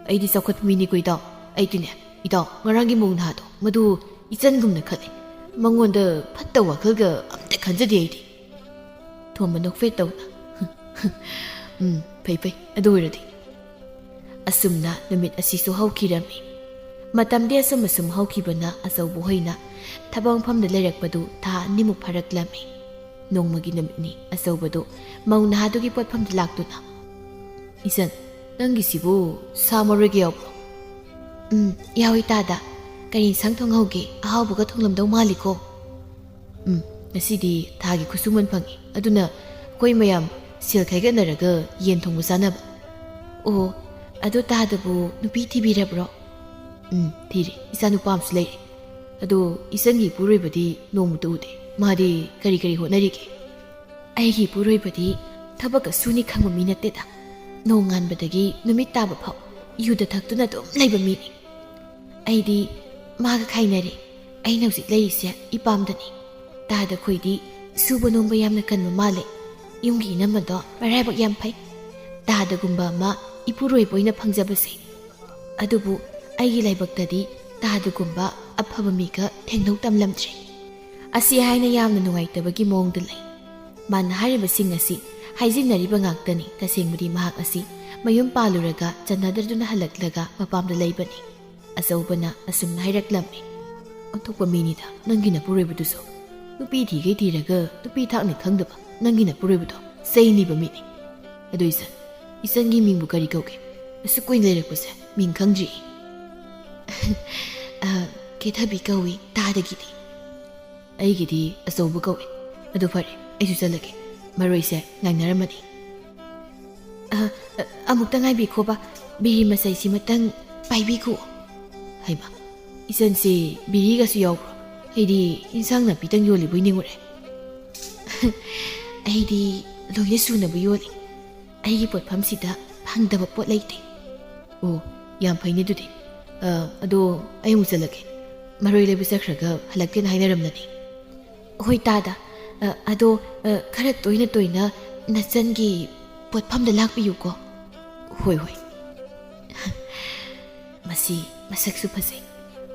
ꯑꯩꯗꯤ ꯆꯥꯎꯈꯠꯄ ꯃꯤꯅꯤꯀꯣ ꯏꯇꯥꯎ꯫ ꯑꯩꯗꯤꯅꯦ ꯏꯇꯥꯎ, ꯉꯔꯥꯡꯒꯤ ꯃꯧ ꯅꯍꯥꯗꯣ ꯃꯗꯨ ꯏꯆꯟꯒꯨꯝꯅ ꯈꯜꯂꯤ꯫ ꯃꯉꯣꯟꯗ ꯐꯠꯇꯕ ꯋꯥꯈꯜꯒ ꯑꯝꯇ ꯈꯟꯖꯗꯦ ꯑꯩꯗꯤ꯫ ꯊꯣꯝꯕ ꯅꯣꯛꯐꯦꯠ ꯇꯧꯅ ꯐꯩ ꯐꯩ, ꯑꯗꯨ ꯑꯣꯏꯔꯗꯤ꯫ ꯑꯁꯨꯝꯅ ꯅꯨꯃꯤꯠ ꯑꯁꯤꯁꯨ ꯍꯧꯈꯤꯔꯝꯃꯤ꯫ ꯃꯇꯝꯗꯤ ꯑꯁꯨꯝ ꯍꯧꯈꯤꯕꯅ ꯑꯆꯧꯕ ꯍꯣꯏꯅ ꯊꯕꯛ ꯃꯐꯝꯗ ꯂꯩꯔꯛꯄꯗꯨ ꯊꯥ 2 ꯃꯨꯛ ꯐꯥꯔꯛꯂꯝꯃꯤ꯫ ꯅꯣꯡꯃꯒꯤ ꯅꯨꯃꯤꯠꯅꯤ ꯑꯆꯧꯕꯗꯨ ꯃꯧ ꯅꯍꯥꯗꯨꯒꯤ ꯄꯣꯠꯐꯝꯗ ꯂꯥꯛꯇꯨꯅ, ꯏꯆꯟ, ꯅꯪꯒꯤꯁꯤꯕꯨ ꯁꯥ ꯃꯔꯣꯏꯒ ꯌꯥꯎꯕ꯭ꯔꯣ? ꯌꯥꯎꯏ ꯇꯥꯗ꯫ ꯀꯔꯤ ꯏꯟꯁꯥꯡ ꯊꯣꯡꯍꯧꯒꯦ? ꯑꯍꯥꯎꯕꯒ ꯊꯣꯡꯂꯝꯗꯧ ꯃꯥꯜꯂꯤꯀꯣ꯫ ꯉꯁꯤꯗꯤ ꯊꯥꯒꯤ ꯈꯨꯠꯁꯨꯃꯟ ꯐꯪꯉꯤ, ꯑꯗꯨꯅ ꯑꯩꯈꯣꯏ ꯃꯌꯥꯝ ꯁꯦꯜ ꯈꯥꯏꯒꯠꯅꯔꯒ ꯌꯦꯟ ꯊꯣꯡꯕ ꯆꯥꯅꯕ꯫ ꯑꯣ, ꯑꯗꯨ ꯇꯥꯗꯕꯨ ꯅꯨꯄꯤ ꯊꯤꯕꯤꯔꯕ꯭ꯔꯣ? ꯊꯤꯔꯤ, ꯏꯆꯥ ꯅꯨꯄꯥ ꯑꯃꯁꯨ ꯂꯩꯔꯤ꯫ ꯑꯗꯣ ꯏꯆꯟꯒꯤ ꯏꯄꯨꯔꯣꯏꯕꯗꯤ ꯅꯣꯡꯃꯇ ꯎꯗꯦ꯫ ꯃꯥꯗꯤ ꯀꯔꯤ ꯀꯔꯤ ꯍꯣꯠꯅꯔꯤꯒꯦ? ꯑꯩꯒꯤ ꯏꯄꯨꯔꯣꯏꯕꯗꯤ ꯊꯕꯛꯀ ꯁꯨꯅꯤ ꯈꯪꯕ ꯃꯤ ꯅꯠꯇꯦꯗ꯫ ꯅꯣꯡꯉꯥꯟꯕꯗꯒꯤ ꯅꯨꯃꯤꯠ ꯇꯥꯕ ꯐꯥꯎ ꯌꯨꯗ ꯊꯛꯇꯨꯅ ꯑꯗꯨꯝ ꯂꯩꯕ ꯃꯤꯅꯤ꯫ ꯑꯩꯗꯤ ꯃꯥꯒ ꯈꯥꯏꯅꯔꯦ꯫ ꯑꯩꯅ ꯍꯧꯖꯤꯛ ꯂꯩꯔꯤꯁꯦ ꯏꯄꯥꯝꯗꯅꯤ꯫ ꯇꯥꯗ ꯈꯣꯏꯗꯤ ꯁꯨꯕ ꯅꯣꯝꯕ ꯌꯥꯝꯅ ꯀꯟꯕ ꯃꯥꯜꯂꯦ꯫ ꯌꯨꯝꯒꯤ ꯏꯅꯝꯃꯗꯣ ꯃꯔꯥꯏꯕꯛ ꯌꯥꯝ ꯐꯩ, ꯇꯥꯗꯒꯨꯝꯕ ꯑꯃ ꯏꯄꯨꯔꯣꯏꯕ ꯑꯣꯏꯅ ꯐꯪꯖꯕꯁꯦ꯫ ꯑꯗꯨꯕꯨ ꯑꯩꯒꯤ ꯂꯥꯏꯕꯛꯇꯗꯤ ꯇꯥꯗꯒꯨꯝꯕ ꯑꯐꯕ ꯃꯤꯒ ꯊꯦꯡꯅꯧ ꯇꯝꯂꯝꯗ꯭ꯔꯦ꯫ ꯑꯁꯤ ꯍꯥꯏꯅ ꯌꯥꯝꯅ ꯅꯨꯡꯉꯥꯏꯇꯕꯒꯤ ꯃꯑꯣꯡꯗ ꯂꯩ꯫ ꯃꯥꯅ ꯍꯥꯏꯔꯤꯕꯁꯤꯡ ꯑꯁꯤ ꯍꯥꯏꯖꯤꯟꯅꯔꯤꯕ ꯉꯥꯛꯇꯅꯤ꯫ ꯇꯁꯦꯡꯕꯗꯤ ꯃꯍꯥꯛ ꯑꯁꯤ ꯃꯌꯨꯝ ꯄꯥꯜꯂꯨꯔꯒ ꯆꯟꯅꯗ꯭ꯔꯗꯨꯅ ꯍꯜꯂꯛꯂꯒ ꯃꯄꯥꯝꯗ ꯂꯩꯕꯅꯤ꯫ ꯑꯆꯧꯕꯅ ꯑꯁꯨꯝꯅ ꯍꯥꯏꯔꯛꯂꯝꯃꯤ꯫ ꯑꯣꯟꯊꯣꯛꯄ ꯃꯤꯅꯤꯗ ꯅꯪꯒꯤ ꯅꯄꯨꯔꯣꯏꯕꯗꯨꯁꯨ꯫ ꯅꯨꯄꯤ ꯊꯤꯒꯩ ꯊꯤꯔꯒ ꯅꯨꯄꯤ ꯊꯥꯛꯅꯤ ꯈꯪꯗꯕ ꯅꯪꯒꯤ ꯅꯄꯨꯔꯣꯏꯕꯗꯣ ꯆꯩ ꯅꯤꯕ ꯃꯤꯅꯤ꯫ ꯑꯗꯨ ꯏꯆꯟꯒꯤ ꯃꯤꯡꯕꯨ ꯀꯔꯤ ꯀꯧꯒꯦ? ꯑꯁꯨꯛ ꯀꯨꯏꯅ ꯂꯩꯔꯛꯄꯁꯦ ꯃꯤꯡ ꯈꯪꯗ꯭ꯔꯤ꯫ ꯀꯦꯊꯕꯤ ꯀꯧꯏ ꯇꯥꯗꯒꯤꯗꯤ꯫ ꯑꯩꯒꯤꯗꯤ ꯑꯆꯧꯕ ꯀꯧꯏ꯫ ꯑꯗꯨ ꯐꯔꯦ, ꯑꯩꯁꯨ ꯆꯠꯂꯒꯦ, ꯃꯔꯣꯏꯁꯦ ꯉꯥꯏꯅꯔꯝꯃꯅꯤ꯫ ꯑꯃꯨꯛꯇ ꯉꯥꯏꯕꯤꯈꯣꯕ, ꯕꯤꯔꯤ ꯃꯆꯩꯁꯤꯃꯇꯪ ꯄꯥꯏꯕꯤꯈꯣ꯫ ꯍꯩꯃ, ꯏꯆꯟꯁꯤ ꯕꯤꯔꯤꯒꯁꯨ ꯌꯥꯎꯕ꯭ꯔꯣ? ꯑꯩꯗꯤ ꯏꯟꯁꯥꯡ ꯅꯥꯄꯤꯇꯪ ꯌꯣꯜꯂꯤꯕꯣꯏ ꯅꯤꯡꯉꯨꯔꯦ꯫ ꯑꯩꯗꯤ ꯂꯣꯏꯅ ꯁꯨꯅꯕ ꯌꯣꯜꯂꯤ꯫ ꯑꯩꯒꯤ ꯄꯣꯠꯐꯝꯁꯤꯗ ꯐꯪꯗꯕ ꯄꯣꯠ ꯂꯩꯇꯦ꯫ ꯑꯣ, ꯌꯥꯝ ꯐꯩꯅꯦ ꯑꯗꯨꯗꯤ꯫ ꯑꯗꯣ ꯑꯩ ꯑꯃꯨꯛ ꯆꯠꯂꯒꯦ, ꯃꯔꯣꯏ ꯂꯩꯕ ꯆꯠꯈ꯭ꯔꯒ ꯍꯜꯂꯛꯇꯦꯅ ꯍꯥꯏꯅꯔꯝꯂꯅꯤ꯫ ꯍꯣꯏ ꯇꯥꯗ, ꯑꯗꯣ ꯈꯔ ꯇꯣꯏꯅ ꯇꯣꯏꯅ ꯅꯆꯟꯒꯤ ꯄꯣꯠꯐꯝꯗ ꯂꯥꯛꯄꯤꯌꯨꯀꯣ꯫ ꯍꯣꯏ ꯍꯣꯏ꯫ ꯃꯁꯤ ꯃꯁꯛꯁꯨ ꯐꯖꯩ,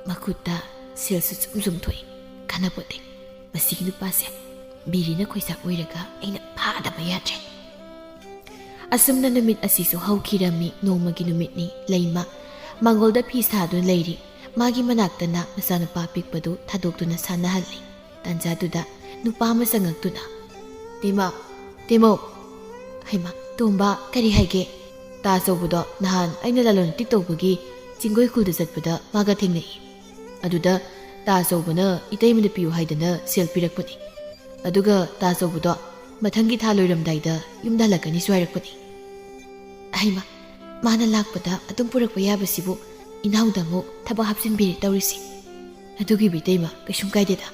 ꯃꯈꯨꯠꯇ ꯁꯦꯜꯁꯨ ꯆꯨꯝ ꯊꯣꯛꯏ, ꯀꯥꯟꯅꯄꯣꯠꯇꯦ꯫ ꯃꯁꯤꯒꯤ ꯅꯨꯄꯥꯁꯦ ꯕꯤꯔꯤꯅ ꯈꯣꯏꯁꯥꯛ ꯑꯣꯏꯔꯒ ꯑꯩꯅ ꯐꯥꯗꯕ ꯌꯥꯗ꯭ꯔꯦ꯫ ꯑꯁꯨꯝꯅ ꯅꯨꯃꯤꯠ ꯑꯁꯤꯁꯨ ꯍꯧꯈꯤꯔꯝꯃꯤ꯫ ꯅꯣꯡꯃꯒꯤ ꯅꯨꯃꯤꯠꯅꯤ ꯂꯩꯃ ꯃꯥꯡꯒꯣꯜꯗ ꯐꯤ ꯁꯥꯗꯨꯅ ꯂꯩꯔꯤ꯫ ꯃꯥꯒꯤ ꯃꯅꯥꯛꯇꯅ ꯃꯆꯥꯅꯨꯄꯥ ꯑꯄꯤꯛꯄꯗꯨ ꯊꯥꯗꯣꯛꯇꯨꯅ ꯁꯥꯟꯅꯍꯜꯂꯤ꯫ ꯇꯥꯟꯖꯥꯗꯨꯗ ꯅꯨꯄꯥ ꯑꯃ ꯆꯪꯉꯛꯇꯨꯅ, ꯇꯦꯃꯧ꯫ ꯍꯩꯃ, ꯇꯣꯝꯕ, ꯀꯔꯤ ꯍꯥꯏꯒꯦ? ꯇꯥ ꯑꯆꯧꯕꯗꯣ ꯅꯍꯥꯟ ꯑꯩꯅ ꯂꯂꯣꯟ ꯏꯇꯤꯛ ꯇꯧꯕꯒꯤ ꯆꯤꯡꯒꯣꯏ ꯈꯨꯜꯗ ꯆꯠꯄꯗ ꯃꯥꯒ ꯊꯦꯡꯅꯩ꯫ ꯑꯗꯨꯗ ꯇꯥ ꯑꯆꯧꯕꯅ ꯏꯇꯩꯃꯗ ꯄꯤꯌꯨ ꯍꯥꯏꯗꯅ ꯁꯦꯜ ꯄꯤꯔꯛꯄꯅꯤ꯫ ꯑꯗꯨꯒ ꯇꯥ ꯑꯆꯧꯕꯗꯣ ꯃꯊꯪꯒꯤ ꯊꯥ ꯂꯣꯏꯔꯝꯗꯥꯏꯗ ꯌꯨꯝꯗ ꯍꯜꯂꯛꯀꯅꯤꯁꯨ ꯍꯥꯏꯔꯛꯄꯅꯤ꯫ ꯍꯩꯃ, ꯃꯥꯅ ꯂꯥꯛꯄꯗ ꯑꯗꯨꯝ ꯄꯨꯔꯛꯄ ꯌꯥꯕꯁꯤꯕꯨ ꯏꯅꯥꯎꯗ ꯑꯃꯨꯛ ꯊꯕꯛ ꯍꯥꯞꯆꯤꯟꯕꯤꯔꯦ ꯇꯧꯔꯤꯁꯤ꯫ ꯑꯗꯨꯒꯤꯕꯨ ꯏꯇꯩꯃ ꯀꯩꯁꯨꯝ ꯀꯥꯏꯗꯦꯗ꯫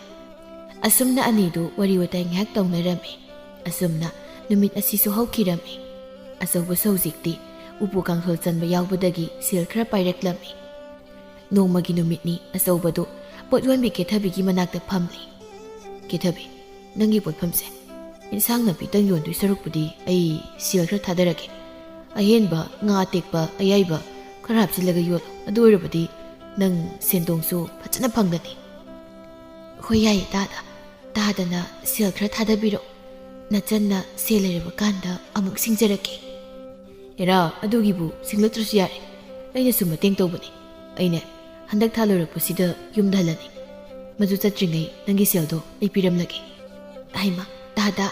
ꯑꯁꯨꯝꯅ ꯑꯅꯤꯗꯨ ꯋꯥꯔꯤ ꯋꯥꯇꯥꯏ ꯉꯥꯏꯍꯥꯛ ꯇꯧꯅꯔꯝꯃꯤ꯫ ꯑꯁꯨꯝꯅ ꯅꯨꯃꯤꯠ ꯑꯁꯤꯁꯨ ꯍꯧꯈꯤꯔꯝꯃꯤ꯫ ꯑꯆꯧꯕꯁꯨ ꯍꯧꯖꯤꯛꯇꯤ ꯎꯄꯨ ꯀꯥꯡꯊꯣꯜ ꯆꯟꯕ ꯌꯥꯎꯕꯗꯒꯤ ꯁꯦꯜ ꯈꯔ ꯄꯥꯏꯔꯛꯂꯝꯃꯤ꯫ ꯅꯣꯡꯃꯒꯤ ꯅꯨꯃꯤꯠꯅꯤ ꯑꯆꯧꯕꯗꯨ ꯄꯣꯠ ꯌꯣꯟꯕꯤ ꯀꯦꯊꯕꯤꯒꯤ ꯃꯅꯥꯛꯇ ꯐꯝꯂꯤ꯫ ꯀꯦꯊꯕꯤ, ꯅꯪꯒꯤ ꯄꯣꯠꯐꯝꯁꯦ ꯏꯟꯁꯥꯡ ꯅꯥꯄꯤꯇꯪ ꯌꯣꯟꯗꯣꯏ ꯁꯔꯨꯛꯄꯨꯗꯤ ꯑꯩ ꯁꯦꯜ ꯈꯔ ꯊꯥꯗꯔꯒꯦ꯫ ꯑꯍꯦꯟꯕ ꯉꯥ ꯑꯇꯦꯛꯄ ꯑꯌꯥꯏꯕ ꯈꯔ ꯍꯥꯞꯆꯤꯜꯂꯒ ꯌꯣꯜꯂꯣ꯫ ꯑꯗꯨ ꯑꯣꯏꯔꯕꯗꯤ ꯅꯪ ꯁꯦꯟꯗꯣꯡꯁꯨ ꯐꯖꯅ ꯐꯪꯒꯅꯤ꯫ ꯍꯣꯏ ꯌꯥꯏꯌꯦ ꯇꯥꯗ꯫ ꯇꯥꯗꯅ ꯁꯦꯜ ꯈꯔ ꯊꯥꯗꯕꯤꯔꯛꯑꯣ꯫ ꯅꯆꯟꯅ ꯁꯦꯜ ꯂꯩꯔꯕ ꯀꯥꯟꯗ ꯑꯃꯨꯛ ꯁꯤꯡꯖꯔꯛꯀꯦ꯫ ꯍꯦꯔꯥ, ꯑꯗꯨꯒꯤꯕꯨ ꯁꯤꯡꯂꯛꯇ꯭ꯔꯁꯨ ꯌꯥꯔꯦ, ꯑꯩꯅꯁꯨ ꯃꯇꯦꯡ ꯇꯧꯕꯅꯤ꯫ ꯑꯩꯅꯦ ꯍꯟꯗꯛ ꯊꯥ ꯂꯣꯏꯔꯛꯄꯁꯤꯗ ꯌꯨꯝꯗ ꯍꯜꯂꯅꯤ꯫ ꯃꯗꯨ ꯆꯠꯇ꯭ꯔꯤꯉꯩ ꯅꯪꯒꯤ ꯁꯦꯜꯗꯣ ꯑꯩ ꯄꯤꯔꯝꯂꯒꯦ꯫ ꯍꯩꯃ, ꯇꯥꯗ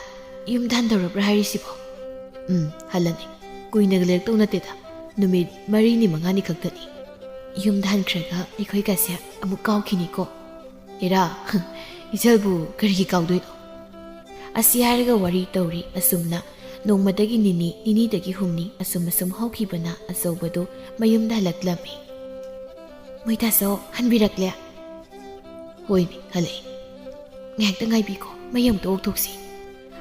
ꯌꯨꯝꯗ ꯍꯟꯗꯧꯔꯕ꯭ꯔꯥ ꯍꯥꯏꯔꯤꯁꯤꯕꯣ? Hallani. Kuina galak to nateda. Numid marini mangani kaktani. Yum dan krega ikoi kasya amuk kau kini ko. Ira, isalbu karigi kau doino. Asiyaraga wari tauri asumna. Nongmadagi nini dagi humni asum haukibana asawbado mayumda halaklami. Moitaso hanbirakle. Hoini halay. Ngayakta ngay biko mayam to oktoksi.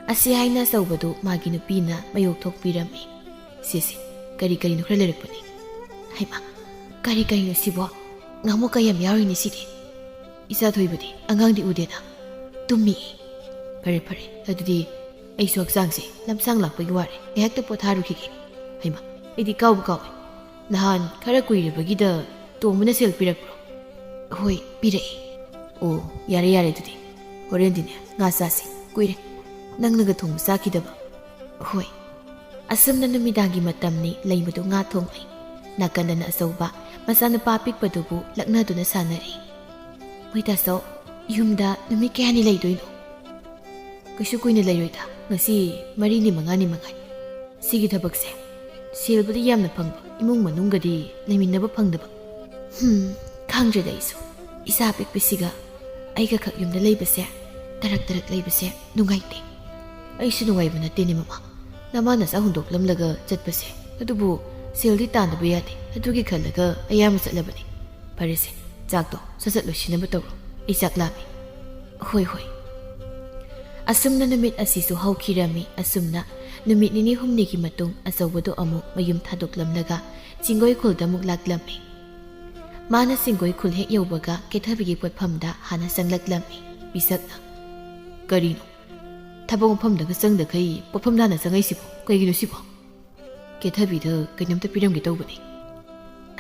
Asiyaina asawbado magi nupina mayok tokpirami. Sisi, kari nukra larakpani. Haima, kari nusibo ngamo kayam yari ni sidi. Isa thoibadi angang di udena. Tumi. Pare adudi ay suwag sangsi, lamsang lang pagwari, ngayakta po taro kiki. Ay ma, edi kaw. Nahan, karakuy bagida, to mo na sil pirak bro. Hoy, pirai. O, yare dudi. Horen din nga sasi, kuire. Nang nagatong saki daba. Hoy, asam na numidangi matam ni lay mo nga tong ay. Nakanda na asaw ba, masana papik pa dubo, lakna do na sana rin. Hoy taso, yumda numikaya nilay doy no. Kasi ko'y nilayoy ta. Ngasi marini mangani. Sige tabagse. Silbadi yam na pangba. Imong manunggadi layminaba pangdaba. Kangrada iso. Isapik bisiga. Ay kakak yung nalaybase. Tarak laybase. Nungayte. Ay sinungay ba natin ni mama. Namana sa hundok lamlaga jatbase. Adubo sildi tanda ba yate. Adugi kalaga ayama sa labani. Parese. Zakto. Sasatlo sinabataw. Isak lami. Hoy. Asum na numit asiso haukirami asum na numit nini humni ki matung asawado amuk mayum thadok lamlaga singgoy khul damuk laklami. Mana singgoy khul hek yaubaga kethabigi potphamda hana sanglaklami bisakna. Karino. Thabong phamda sangda kai potphamda na sangai sibo kaigino sibo. Kethabida kainamta piramgi tawbani.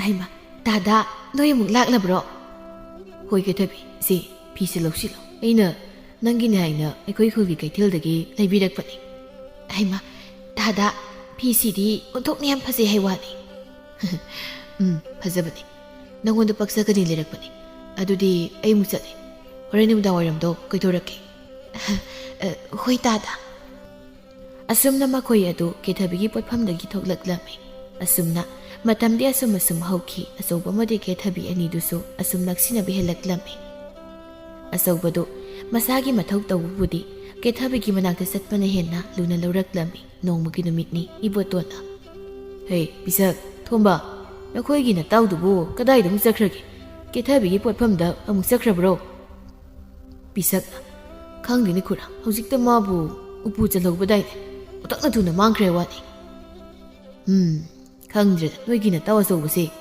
Aima tada noy amuk laklabro. Hoy kethabi si pisilosilo. Aina Nangin haina ako'y khulgi kaithildagi laybirakpani. Haima, tada, PCD ontok niyam phase haywani. Phazabani. Nangonda paksakani lirakpani. Adudi ay musali. Horay namdang waramdo kaithoraki. Hoy tada. Asum na makoy ado kithabigi potphamdagi thoklaklami. Asum na matamdi asum hauki asawba madi kithabi aniduso asum naksinabi helaklami. Asawbado Masagi mathaw tawbudi kethabigi manakta satpana henna luna lawraklami nongmagi numitni iboton na. Hey, bisak, thomba, nakoygi na tawdubo kadai dum sakragi. Kethabigi potphamda amuk sakrabro. Bisak na, khangdi ni khura, hojikta mabu upu chalawbadai ne. Utak na thuna mangkhre wani. Khangdre noygi na tawasawbase.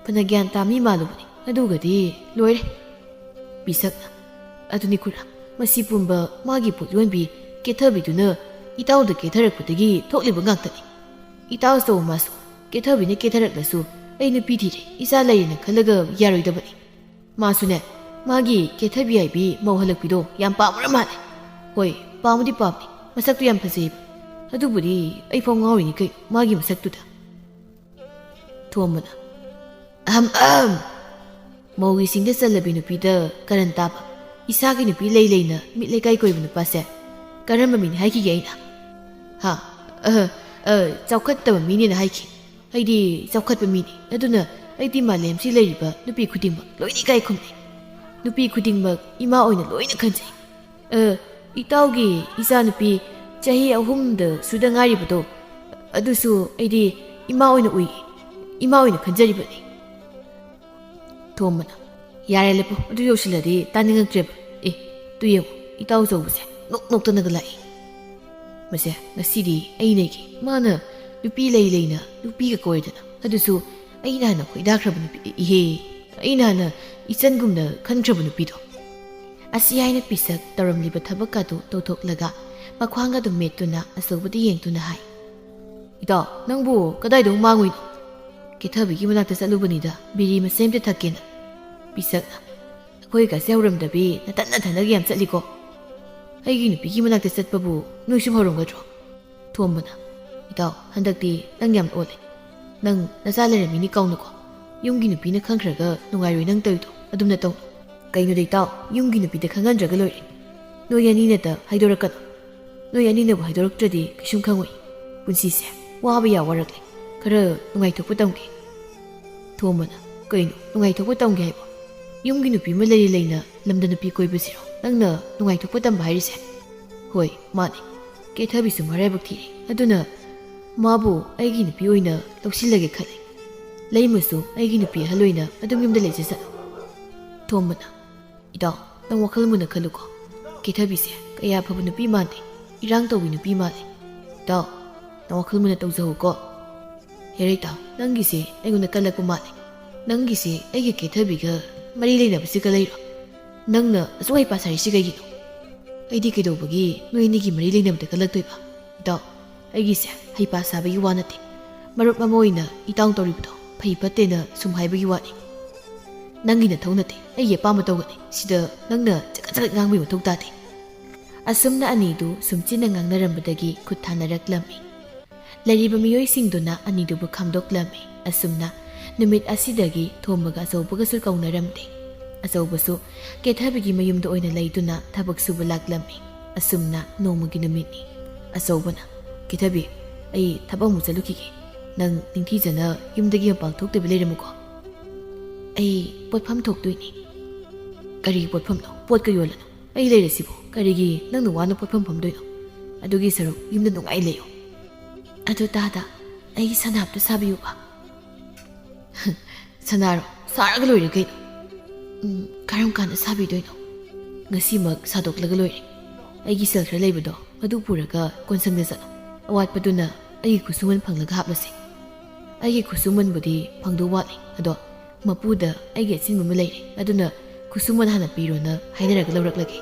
Panagyan tami malubani, adugadi loire. Bisak na. Aduni kura, masi pumba magi potluanbi kethabiduna itawda ketharakpatagi thokliba ngakhtani. Itaw saw masu kethabine ketharaklasu aina pithire isa layina khalaga yaroidabani. Masune magi kethabi aibi mawhalakpido yam pamra male. Hoi, pamudi pamni masaktu yam phasei. Adubudi ai phau ngawini kai magi masaktuda. Thomana. Mawi singda salabi nupida karan taba. Isagi nupi layna mitlay kay ko'y manupase. Karan mamin haiki gaina. Chawkat taba mini na haiki. Ay di chawkat pa mini. Aduna ay di malem si layriba nupi kudingmak loini kay kumne. Nupi kudingmak ima oy na loini kansay. Itawgi isa nupi chahi ahumda suda ngaribado. Adusu ay di ima oy na uy. Ima oy na kanjariba ni. Thomana. Yare lepo, adu yoshiladi taningak trip. Tuyo, itaw zawbase, nok nagalai. Mase, nasidi, ay nagi, mana, lupi lay na, lupi ka koydana. Adusu, ay na ko'y dakraba nupi, ay na, isan gumna kankraba nupido. Asiyay na pisak, taramliba tabakado, totoklaga, makwanga dumeto na, asawbadi yengto na hay. Ito, nang buo, kaday dong mangoy no. Kitabigi manakta sa lubanida, biri masemte takina. Pisak na. Ako'y kasi awramdabi na tanag yam sa liko. Ay ginupigi manakta sa pabu, nung sumharong gadro. Tuwam mo na. Itaw, handag di nang yam ole. Nang nasalarami ni kaw na ko. Yung ginupi na kangkraga nung aroy ng tayo to, adum na taw. Kay no day tao, yung ginupi na kangandraga lorin. No yanina ta, haidorak ka no. No yanina ba haidorak tradi, kasyong kangoy. ꯄꯨꯟꯁꯤꯁꯦ ꯋꯥꯕ ꯌꯥ ꯋꯥꯔꯛꯂꯦ ꯈꯔ ꯅꯨꯡꯉꯥꯏꯊꯣꯛꯄ ꯇꯝꯒꯦ ꯊꯣꯝꯕꯅ ꯀꯩꯅꯣ ꯅꯨꯡꯉꯥꯏꯊꯣꯛꯄ ꯇꯝꯒꯦ ꯍꯥꯏꯕ ꯌꯨꯝꯒꯤ ꯅꯨꯄꯤ ꯑꯃ ꯂꯩꯔꯤ ꯂꯩꯅ ꯂꯝꯗ ꯅꯨꯄꯤ ꯀꯣꯏꯕꯁꯤꯔꯣ ꯅꯪꯅ ꯅꯨꯡꯉꯥꯏꯊꯣꯛꯄ ꯇꯝꯕ ꯍꯥꯏꯔꯤꯁꯦ ꯍꯣꯏ ꯃꯥꯅꯤ ꯀꯦꯊꯕꯤꯁꯨ ꯃꯔꯥꯏꯕꯛ ꯊꯤꯔꯦ ꯑꯗꯨꯅ ꯃꯥꯕꯨ ꯑꯩꯒꯤ ꯅꯨꯄꯤ ꯑꯣꯏꯅ ꯂꯧꯁꯤꯜꯂꯒꯦ ꯈꯜꯂꯦ ꯂꯩꯃꯁꯨ ꯑꯩꯒꯤ ꯅꯨꯄꯤ ꯑꯍꯜ ꯑꯣꯏꯅ ꯑꯗꯨꯝ ꯌꯨꯝꯗ ꯂꯩꯖꯁꯅꯨ ꯊꯣꯝꯕꯅ ꯏꯇꯥꯎ ꯅꯪ ꯋꯥꯈꯜ ꯃꯨꯟꯅ ꯈꯜꯂꯨꯀꯣ ꯀꯦꯊꯕꯤꯁꯦ ꯀꯌꯥ ꯐꯕ ꯅꯨꯄꯤ ꯃꯥꯟꯗꯦ ꯏꯔꯥꯡ ꯇꯧꯕꯤ ꯅꯨꯄꯤ ꯃꯥꯜꯂꯦ ꯏꯇꯥꯎ ꯅꯪ ꯋꯥꯈꯜ ꯃꯨꯟꯅ ꯇꯧꯖꯍꯧꯀꯣ ꯍꯦꯔꯩ ꯏꯇꯥꯎ ꯅꯪꯒꯤꯁꯦ ꯑꯩꯉꯣꯟꯗ ꯀꯜꯂꯛꯄ ꯃꯥꯜꯂꯦ ꯅꯪꯒꯤꯁꯦ ꯑꯩꯒꯤ ꯀꯦꯊꯕꯤꯒ ꯃꯔꯤ ꯂꯩꯅꯕꯁꯤꯒ ꯂꯩꯔꯣ ꯅꯪꯅ ꯑꯁꯨꯛ ꯍꯩꯄꯥ ꯁꯥꯔꯤꯁꯤ ꯀꯩꯒꯤꯅꯣ ꯑꯩꯗꯤ ꯀꯩꯗꯧꯕꯒꯤ ꯅꯣꯏ ꯑꯅꯤꯒꯤ ꯃꯔꯤ ꯂꯩꯅꯕꯗ ꯀꯜꯂꯛꯇꯣꯏꯕ ꯏꯇꯥꯎ ꯑꯩꯒꯤꯁꯦ ꯍꯩꯄꯥ ꯁꯥꯕꯒꯤ ꯋꯥ ꯅꯠꯇꯦ ꯃꯔꯨꯞ ꯑꯃ ꯑꯣꯏꯅ ꯏꯇꯥꯎ ꯇꯧꯔꯤꯕꯗꯣ ꯐꯩ ꯐꯠꯇꯦꯅ ꯁꯨꯝ ꯍꯥꯏꯕꯒꯤ ꯋꯥꯅꯤ ꯅꯪꯒꯤ ꯅꯊꯧ ꯅꯠꯇꯦ ꯑꯩꯒꯤ ꯑꯄꯥꯝꯕ ꯇꯧꯒꯅꯤ ꯁꯤꯗ ꯅꯪꯅ ꯆꯒꯠ ꯆꯒꯠ ꯉꯥꯡꯕꯒꯤ ꯃꯊꯧ ꯇꯥꯗꯦ ꯑꯁꯨꯝꯅ ꯑꯅꯤꯗꯨ ꯁꯨꯝ ꯆꯤꯟꯅ ꯉꯥꯡꯅꯔꯝꯕꯗꯒꯤ ꯈꯨꯠ ꯊꯥꯅꯔꯛꯂꯝꯃꯤ ꯂꯩꯔꯤꯕ ꯃꯤꯑꯣꯏꯁꯤꯡꯗꯨꯅ ꯑꯅꯤꯗꯨꯕꯨ ꯈꯥꯝꯗꯣꯛꯂꯝꯃꯤ ꯑꯁꯨꯝꯅ ꯅꯨꯃꯤꯠ ꯑꯁꯤꯗꯒꯤ ꯊꯣꯝꯕꯒ ꯑꯆꯧꯕꯒꯁꯨ ꯀꯧꯅꯔꯝꯗꯦ ꯑꯆꯧꯕꯁꯨ ꯀꯦꯊꯕꯤꯒꯤ ꯃꯌꯨꯝꯗ ꯑꯣꯏꯅ ꯂꯩꯗꯨꯅ ꯊꯕꯛ ꯁꯨꯕ ꯂꯥꯛꯂꯝꯃꯤ ꯑꯁꯨꯝꯅ ꯅꯣꯡꯃꯒꯤ ꯅꯨꯃꯤꯠꯅꯤ ꯑꯆꯧꯕꯅ ꯀꯦꯊꯕꯤ ꯑꯩ ꯊꯕꯛ ꯑꯃꯨꯛ ꯆꯠꯂꯨꯈꯤꯒꯦ ꯅꯪ ꯅꯤꯡꯊꯤꯖꯅ ꯌꯨꯝꯗꯒꯤ ꯃꯄꯥꯟ ꯊꯣꯛꯇꯕꯤ ꯂꯩꯔꯝꯃꯨꯀꯣ ꯑꯩ ꯄꯣꯠꯐꯝ ꯊꯣꯛꯇꯣꯏꯅꯤ ꯀꯔꯤꯒꯤ ꯄꯣꯠꯐꯝꯅꯣ ꯄꯣꯠꯀ ꯌꯣꯜꯂꯅꯨ ꯑꯩ ꯂꯩꯔꯁꯤꯕꯨ ꯀꯔꯤꯒꯤ ꯅꯪꯅ ꯋꯥꯅ ꯄꯣꯠꯐꯝ ꯐꯝꯗꯣꯏꯅꯣ ꯑꯗꯨꯒꯤ ꯁꯔꯨꯛ ꯌꯨꯝꯗ ꯅꯨꯡꯉꯥꯏ ꯂꯩꯌꯣ ꯑꯗꯨ ꯇꯥꯗ ꯑꯩꯒꯤ ꯁꯅꯥꯞꯇꯣ ꯁꯥꯕꯤꯌꯨꯕ ꯁꯅꯥꯔꯣ ꯁꯥꯔꯒ ꯂꯣꯏꯔꯦ ꯀꯩꯅꯣ ꯀꯔꯝ ꯀꯥꯟꯗ ꯁꯥꯕꯤꯗꯣꯏꯅꯣ ꯉꯁꯤꯃꯛ ꯁꯥꯗꯣꯛꯂꯒ ꯂꯣꯏꯔꯦ ꯑꯩꯒꯤ ꯁꯦꯜ ꯈꯔ ꯂꯩꯕꯗꯣ ꯑꯗꯨ ꯄꯨꯔꯒ ꯀꯣꯟꯁꯪꯗ ꯆꯠꯂꯣ ꯑꯋꯥꯠꯄꯗꯨꯅ ꯑꯩꯒꯤ ꯈꯨꯠꯁꯨꯃꯟ ꯐꯪꯂꯒ ꯍꯥꯞꯂꯁꯤ ꯑꯩꯒꯤ ꯈꯨꯠꯁꯨꯃꯟꯕꯨꯗꯤ ꯐꯪꯗꯧ ꯋꯥꯠꯂꯤ ꯑꯗꯣ ꯃꯄꯨꯗ ꯑꯩꯒꯤ ꯑꯆꯤꯟꯕ ꯑꯃ ꯂꯩꯔꯦ ꯑꯗꯨꯅ ꯈꯨꯠꯁꯨꯃꯟ ꯍꯥꯟꯅ ꯄꯤꯔꯣꯅ ꯍꯥꯏꯅꯔꯒ ꯂꯧꯔꯛꯂꯒꯦ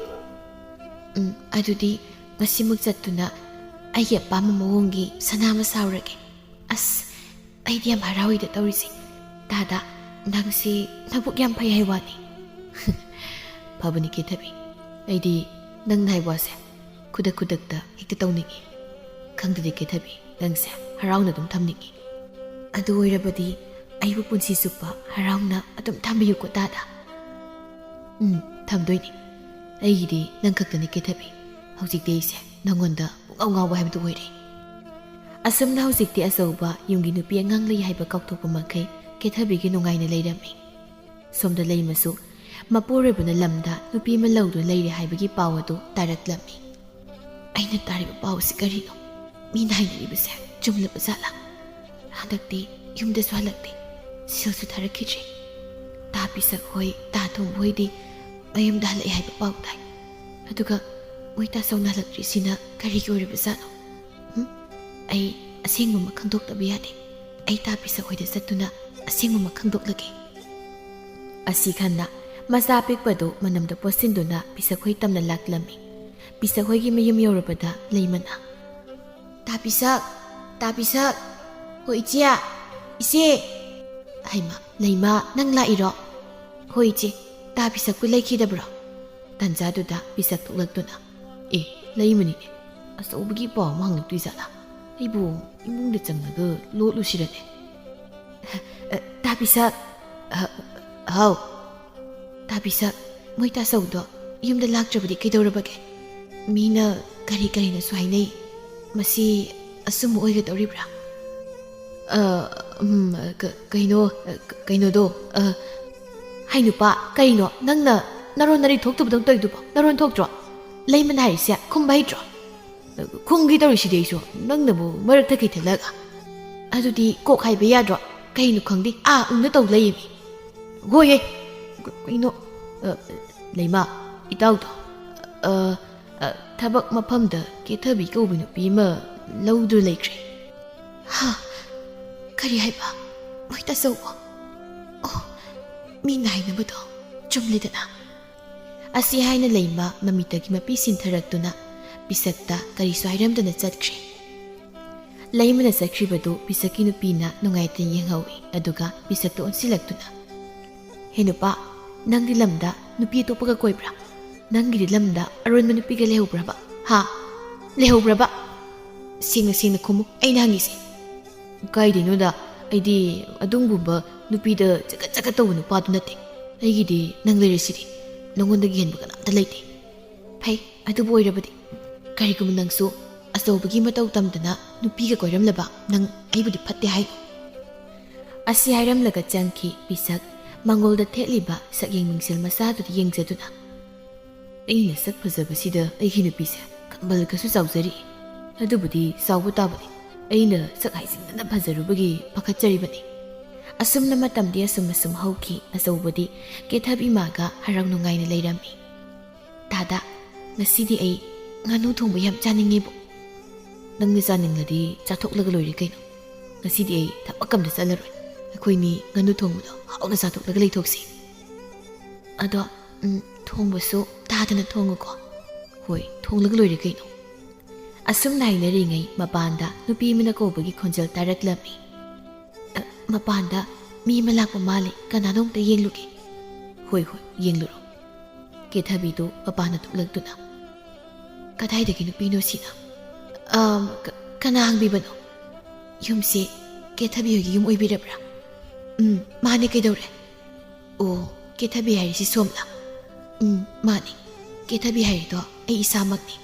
ꯑꯗꯨꯗꯤ ꯉꯁꯤꯃꯛ ꯆꯠꯇꯨꯅ ꯑꯩꯒꯤ ꯑꯄꯥꯝꯕ ꯃꯑꯣꯡꯒꯤ ꯁꯅꯥ ꯑꯃ ꯁꯥꯎꯔꯒꯦ ꯑꯁ ꯑꯩꯗꯤ ꯌꯥꯝ ꯍꯔꯥꯎꯏꯗ ꯇꯧꯔꯤꯁꯦ ꯗꯥꯗꯥ ꯅꯪꯁꯤ ꯅꯕꯨꯛ ꯌꯥꯝ ꯐꯩ ꯍꯥꯏ ꯋꯥꯅꯤ ꯐꯕꯅꯤ ꯀꯦꯊꯕꯤ ꯑꯩꯗꯤ ꯅꯪꯅ ꯍꯥꯏꯕ ꯋꯥꯁꯦ ꯈꯨꯗꯛꯇ ꯍꯦꯛꯇ ꯇꯧꯅꯤꯡꯉꯤ ꯈꯪꯗꯗꯤ ꯀꯦꯊꯕꯤ ꯅꯪꯁꯦ ꯍꯔꯥꯎꯅ ꯑꯗꯨꯝ ꯊꯝꯅꯤꯡꯉꯤ ꯑꯗꯨ ꯑꯣꯏꯔꯕꯗꯤ ꯑꯩꯕꯨ ꯄꯨꯟꯁꯤ ꯆꯨꯞꯄ ꯍꯔꯥꯎꯅ ꯑꯗꯨꯝ ꯊꯝꯕꯤꯌꯨꯀꯣ ꯗꯥꯗꯥ ꯊꯝꯗꯣꯏꯅꯤ ꯑꯩꯒꯤꯗꯤ ꯅꯪ ꯈꯛꯇꯅꯤ ꯀꯦꯊꯕꯤ ꯍꯧꯖꯤꯛꯇꯤ ꯑꯩꯁꯦ ꯅꯪꯉꯣꯟꯗ ꯄꯨꯡꯉꯥꯎ ꯉꯥꯎꯕ ꯍꯥꯏꯕꯗꯨ ꯑꯣꯏꯔꯦ ꯑꯁꯨꯝꯅ ꯍꯧꯖꯤꯛꯇꯤ ꯑꯆꯧꯕ ꯌꯨꯝꯒꯤ ꯅꯨꯄꯤ ꯑꯉꯥꯡ ꯂꯩ ꯍꯥꯏꯕ ꯀꯥꯎꯊꯣꯛꯄ ꯃꯈꯩ ꯀꯦꯊꯕꯤꯒꯤ ꯅꯨꯡꯉꯥꯏꯅ ꯂꯩꯔꯝꯃꯤ ꯁꯣꯝꯗ ꯂꯩꯃꯁꯨ ꯃꯄꯨꯔꯣꯏꯕꯅ ꯂꯝꯗ ꯅꯨꯄꯤ ꯑꯃ ꯂꯧꯗꯨꯅ ꯂꯩꯔꯦ ꯍꯥꯏꯕꯒꯤ ꯄꯥꯎ ꯑꯗꯨ ꯇꯥꯔꯛꯂꯝꯃꯤ ꯑꯩꯅ ꯇꯥꯔꯤꯕ ꯄꯥꯎꯁꯤ ꯀꯔꯤꯅꯣ ꯃꯤꯅ ꯍꯥꯏꯅꯔꯤꯕꯁꯦ ꯆꯨꯝꯂꯕ ꯖꯥꯠꯂꯥ ꯍꯟꯗꯛꯇꯤ ꯌꯨꯝꯗꯁꯨ ꯍꯜꯂꯛꯇꯦ ꯁꯦꯜꯁꯨ ꯊꯥꯔꯛꯈꯤꯗ꯭ꯔꯦ ꯇꯥ ꯄꯤꯁꯛ ꯍꯣꯏ ꯇꯥ ꯊꯣꯡꯕ ꯍꯣꯏꯗꯤ ꯃꯌꯨꯝꯗ ꯍꯜꯂꯛꯑꯦ ꯍꯥꯏꯕ ꯄꯥꯎ ꯇꯥꯏ ꯑꯗꯨꯒ ꯃꯣꯏ ꯇꯥꯆꯧꯅ ꯍꯜꯂꯛꯇ꯭ꯔꯤꯁꯤꯅ ꯀꯔꯤꯒꯤ ꯑꯣꯏꯔꯤꯕ ꯖꯥꯠꯅꯣ ꯑꯩ ꯑꯁꯦꯡꯕ ꯑꯃ ꯈꯪꯗꯣꯛꯇꯕ ꯌꯥꯗꯦ ꯑꯩ ꯇꯥ ꯄꯤꯁꯛ ꯍꯣꯏꯗ ꯆꯠꯇꯨꯅ ꯑꯁꯦꯡꯕ ꯑꯃ ꯈꯪꯗꯣꯛꯂꯒꯦ ꯑꯁꯤ ꯈꯟꯅ ꯃꯆꯥ ꯄꯤꯛꯄꯗꯨ ꯃꯅꯝꯗ ꯄꯣꯠꯁꯤꯟꯗꯨꯅ ꯄꯤꯁꯛꯍꯣꯏ ꯇꯝꯅ ꯂꯥꯛꯂꯝꯃꯤ ꯄꯤꯁꯛꯍꯣꯏꯒꯤ ꯃꯌꯨꯝ ꯌꯧꯔꯕꯗ ꯂꯩꯃꯅ ꯇꯥ ꯄꯤꯁꯛ ꯍꯣꯏ ꯏꯆꯦ ꯍꯩꯃ ꯂꯩꯃ ꯅꯪ ꯂꯥꯛꯏꯔꯣ ꯍꯣꯏ ꯏꯆꯦ ꯇꯥ ꯄꯤꯁꯛꯄꯨ ꯂꯩꯈꯤꯗꯕ꯭ꯔꯣ ꯇꯟꯖꯥꯗꯨꯗ ꯄꯤꯁꯛ ꯊꯣꯛꯂꯛꯇꯨꯅ ꯂꯩꯃꯅꯤꯅꯦ ꯑꯆꯧꯕꯒꯤ ꯄꯥꯎ ꯑꯃ ꯍꯪꯂꯛꯇꯣꯏ ꯖꯥꯠꯂꯥ ꯑꯩꯕꯨ ꯏꯃꯨꯡꯗ ꯆꯪꯉꯒ ꯂꯣꯠꯂꯨꯁꯤꯔꯅꯦ ꯇꯥ ꯄꯤꯁꯛ ꯍꯥꯎ ꯇꯥ ꯄꯤꯁꯛ ꯃꯣꯏ ꯇꯥꯆꯧꯗꯣ ꯌꯨꯝꯗ ꯂꯥꯛꯇ꯭ꯔꯕꯗꯤ ꯀꯩꯗꯧꯔꯕꯒꯦ ꯃꯤꯅ ꯀꯔꯤꯅꯁꯨ ꯍꯥꯏꯅꯩ ꯃꯁꯤ ꯑꯆꯨꯝꯕ ꯑꯣꯏꯒꯗꯧꯔꯤꯕ꯭ꯔꯥ ꯀꯩꯅꯣꯗꯣ ꯍꯥꯏ ꯅꯨꯄꯥ ꯀꯩꯅꯣ ꯅꯪꯅ ꯅꯔꯣꯟ ꯅꯔꯤ ꯊꯣꯛꯇꯕꯗꯧ ꯇꯧꯔꯤꯗꯨꯕꯣ ꯅꯔꯣꯟ ꯊꯣꯛꯇ꯭ꯔꯣ ꯂꯩꯃꯅ ꯍꯥꯏꯔꯤꯁꯦ ꯈꯨꯝꯕ ꯍꯩꯇ꯭ꯔꯣ ꯈꯨꯝꯒꯤ ꯇꯧꯔꯤꯁꯤꯗꯤ ꯑꯩꯁꯨ ꯅꯪꯅꯕꯨ ꯃꯔꯛꯇ ꯀꯩ ꯊꯠꯂꯒ ꯑꯗꯨꯗꯤ ꯀꯣꯛ ꯍꯥꯏꯕ ꯌꯥꯗ꯭ꯔꯣ ꯀꯩꯅꯣ ꯈꯪꯗꯦ ꯎꯪꯅ ꯇꯧ ꯂꯩꯌꯦꯃꯤ ꯍꯣꯏꯌꯦ ꯀꯩꯅꯣ ꯂꯩꯃ ꯏꯇꯥꯎꯗꯣ ꯊꯕꯛ ꯃꯐꯝꯗ ꯀꯦꯊꯕꯤ ꯀꯧꯕ ꯅꯨꯄꯤ ꯑꯃ ꯂꯧꯗꯨ ꯂꯩꯈ꯭ꯔꯦ ꯀꯔꯤ ꯍꯥꯏꯕ ꯃꯣꯏ ꯇꯥꯆꯧꯕꯣ ꯃꯤꯅ ꯍꯥꯏꯅꯕꯗꯣ ꯆꯨꯝꯂꯤꯗꯅ ꯑꯁꯤ ꯍꯥꯏꯅ ꯂꯩꯃ ꯃꯃꯤꯠꯇꯒꯤ ꯃꯄꯤ ꯁꯤꯟꯊꯔꯛꯇꯨꯅ ꯄꯤꯁꯛꯇ ꯀꯔꯤꯁꯨ ꯍꯥꯏꯔꯝꯗꯅ ꯆꯠꯈ꯭ꯔꯦ ꯂꯩꯃꯅ ꯆꯠꯈ꯭ꯔꯤꯕꯗꯨ ꯄꯤꯁꯛꯀꯤ ꯅꯨꯄꯤꯅ ꯅꯨꯡꯉꯥꯏꯇꯅ ꯌꯦꯡꯍꯧꯏ ꯑꯗꯨꯒ ꯄꯤꯁꯛꯇ ꯑꯣꯟꯁꯤꯜꯂꯛꯇꯨꯅ ꯍꯦ ꯅꯨꯄꯥ ꯅꯪꯗꯤ ꯂꯝꯗ ꯅꯨꯄꯤ ꯑꯇꯣꯞꯄꯒ ꯀꯣꯏꯕ꯭ꯔꯥ ꯅꯪꯒꯤꯗꯤ ꯂꯝꯗ ꯑꯔꯣꯟꯕ ꯅꯨꯄꯤꯒ ꯂꯩꯍꯧꯕ꯭ꯔꯕ ꯂꯩꯍꯧꯕ꯭ꯔꯕ ꯁꯦꯡꯅ ꯈꯨꯝꯃꯨ ꯑꯩꯅ ꯍꯪꯉꯤꯁꯦ ꯀꯥꯏꯗꯩꯅꯣꯗ ꯑꯩꯗꯤ ꯑꯗꯨꯒꯨꯝꯕ ꯅꯨꯄꯤꯗ ꯆꯒꯠ ꯇꯧꯕ ꯅꯨꯄꯥꯗꯨ ꯅꯠꯇꯦ ꯑꯩꯒꯤꯗꯤ ꯅꯪ ꯂꯩꯔꯤꯁꯤꯗꯤ ꯅꯪꯉꯣꯟꯗꯒꯤ ꯍꯦꯟꯕ ꯀꯅꯥꯝꯇ ꯂꯩꯇꯦ ꯐꯩ ꯑꯗꯨꯕꯨ ꯑꯣꯏꯔꯕꯗꯤ ꯀꯔꯤꯒꯨꯝꯕ ꯅꯪꯁꯨ ꯑꯆꯧꯕꯒꯤ ꯃꯇꯧ ꯇꯝꯗꯅ ꯅꯨꯄꯤꯒ ꯀꯣꯏꯔꯝꯂꯕ ꯅꯪ ꯑꯩꯕꯨꯗꯤ ꯐꯠꯇꯦ ꯍꯥꯏꯅꯣ? ꯑꯁꯤ ꯍꯥꯏꯔꯝꯂꯒ ꯆꯪꯈꯤ ꯄꯤꯁꯛ ꯃꯥꯡꯒꯣꯜꯗ ꯊꯦꯠꯂꯤꯕ ꯁꯛꯌꯦꯡ ꯃꯤꯡꯁꯦꯜ ꯃꯆꯥꯗꯨꯗ ꯌꯦꯡꯖꯗꯨꯅ꯫ ꯑꯩꯅ ꯁꯛ ꯐꯖꯕꯁꯤꯗ ꯑꯩꯒꯤ ꯅꯨꯄꯤꯁꯦ ꯀꯝꯕꯜꯒꯁꯨ ꯆꯥꯎꯖꯔꯤ꯫ ꯑꯗꯨꯕꯨꯗꯤ ꯆꯥꯎꯕ ꯇꯥꯕꯅꯤ, ꯑꯩꯅ ꯁꯛ ꯍꯥꯏꯖꯤꯟꯗꯅ ꯐꯖꯔꯨꯕꯒꯤ ꯄꯥꯈꯠꯆꯔꯤꯕꯅꯤ꯫ ꯑꯁꯨꯝꯅ ꯃꯇꯝꯗꯤ ꯑꯁꯨꯝ ꯍꯧꯈꯤ꯫ ꯑꯆꯧꯕꯗꯤ ꯀꯦꯊꯕꯤꯃꯥꯒ ꯍꯔꯥꯎ ꯅꯨꯡꯉꯥꯏꯅ ꯂꯩꯔꯝꯃꯤ꯫ ꯗꯥꯗꯥ, ꯉꯁꯤꯗꯤ ꯑꯩ ꯉꯥꯅꯨ ꯊꯣꯡꯕ ꯌꯥꯝ ꯆꯥꯅꯤꯡꯉꯦꯕꯨ꯫ ꯅꯪꯅ ꯆꯥꯅꯤꯡꯂꯗꯤ ꯆꯥꯊꯣꯛꯂꯒ ꯂꯣꯏꯔꯦ ꯀꯩꯅꯣ꯫ ꯉꯁꯤꯗꯤ ꯑꯩ ꯊꯕꯛ ꯑꯝꯇ ꯆꯠꯂꯔꯣꯏ꯫ ꯑꯩꯈꯣꯏꯅꯤ ꯉꯥꯅꯨ ꯊꯣꯡꯕꯗꯣ ꯍꯥꯎꯅ ꯆꯥꯊꯣꯛꯂꯒ ꯂꯩꯊꯣꯛꯁꯤ꯫ ꯑꯗꯣ ꯊꯣꯡꯕꯁꯨ ꯇꯥꯗꯅ ꯊꯣꯡꯉꯨꯀꯣ꯫ ꯍꯣꯏ, ꯊꯣꯡꯂꯒ ꯂꯣꯏꯔꯦ ꯀꯩꯅꯣ꯫ ꯑꯁꯨꯝꯅ ꯍꯥꯏꯅꯔꯤꯉꯩ ꯃꯄꯥꯟꯗ ꯅꯨꯄꯤ ꯑꯃꯅ ꯀꯧꯕꯒꯤ ꯈꯣꯟꯖꯦꯜ ꯇꯥꯔꯛꯂꯝꯃꯤ꯫ ꯃꯄꯥꯟꯗ ꯃꯤ ꯑꯃ ꯂꯥꯛꯄ ꯃꯥꯜꯂꯤ, ꯀꯅꯥꯅꯣ ꯑꯝꯇ ꯌꯦꯡꯂꯨꯒꯦ꯫ ꯍꯣꯏ ꯌꯦꯡꯂꯨꯔꯣ꯫ ꯀꯦꯊꯕꯤꯗꯨ ꯃꯄꯥꯟꯗ ꯊꯣꯛꯂꯛꯇꯨꯅ, ꯀꯗꯥꯏꯗꯒꯤ ꯅꯨꯄꯤꯅꯣ ꯁꯤꯅ? ꯀꯅꯥ ꯍꯪꯕꯤꯕꯅꯣ? ꯌꯨꯝꯁꯤ ꯀꯦꯊꯕꯤ ꯍꯣꯏꯒꯤ ꯌꯨꯝ ꯑꯣꯏꯕꯤꯔꯕ꯭ꯔꯥ? ꯃꯥꯅꯦ, ꯀꯩꯗꯧꯔꯦ? ꯑꯣ, ꯀꯦꯊꯕꯤ ꯍꯥꯏꯔꯤꯁꯤ ꯁꯣꯝꯂꯥ? ꯃꯥꯅꯤ, ꯀꯦꯊꯕꯤ ꯍꯥꯏꯔꯤꯗꯣ ꯑꯩ ꯏꯁꯥꯃꯛꯅꯤ꯫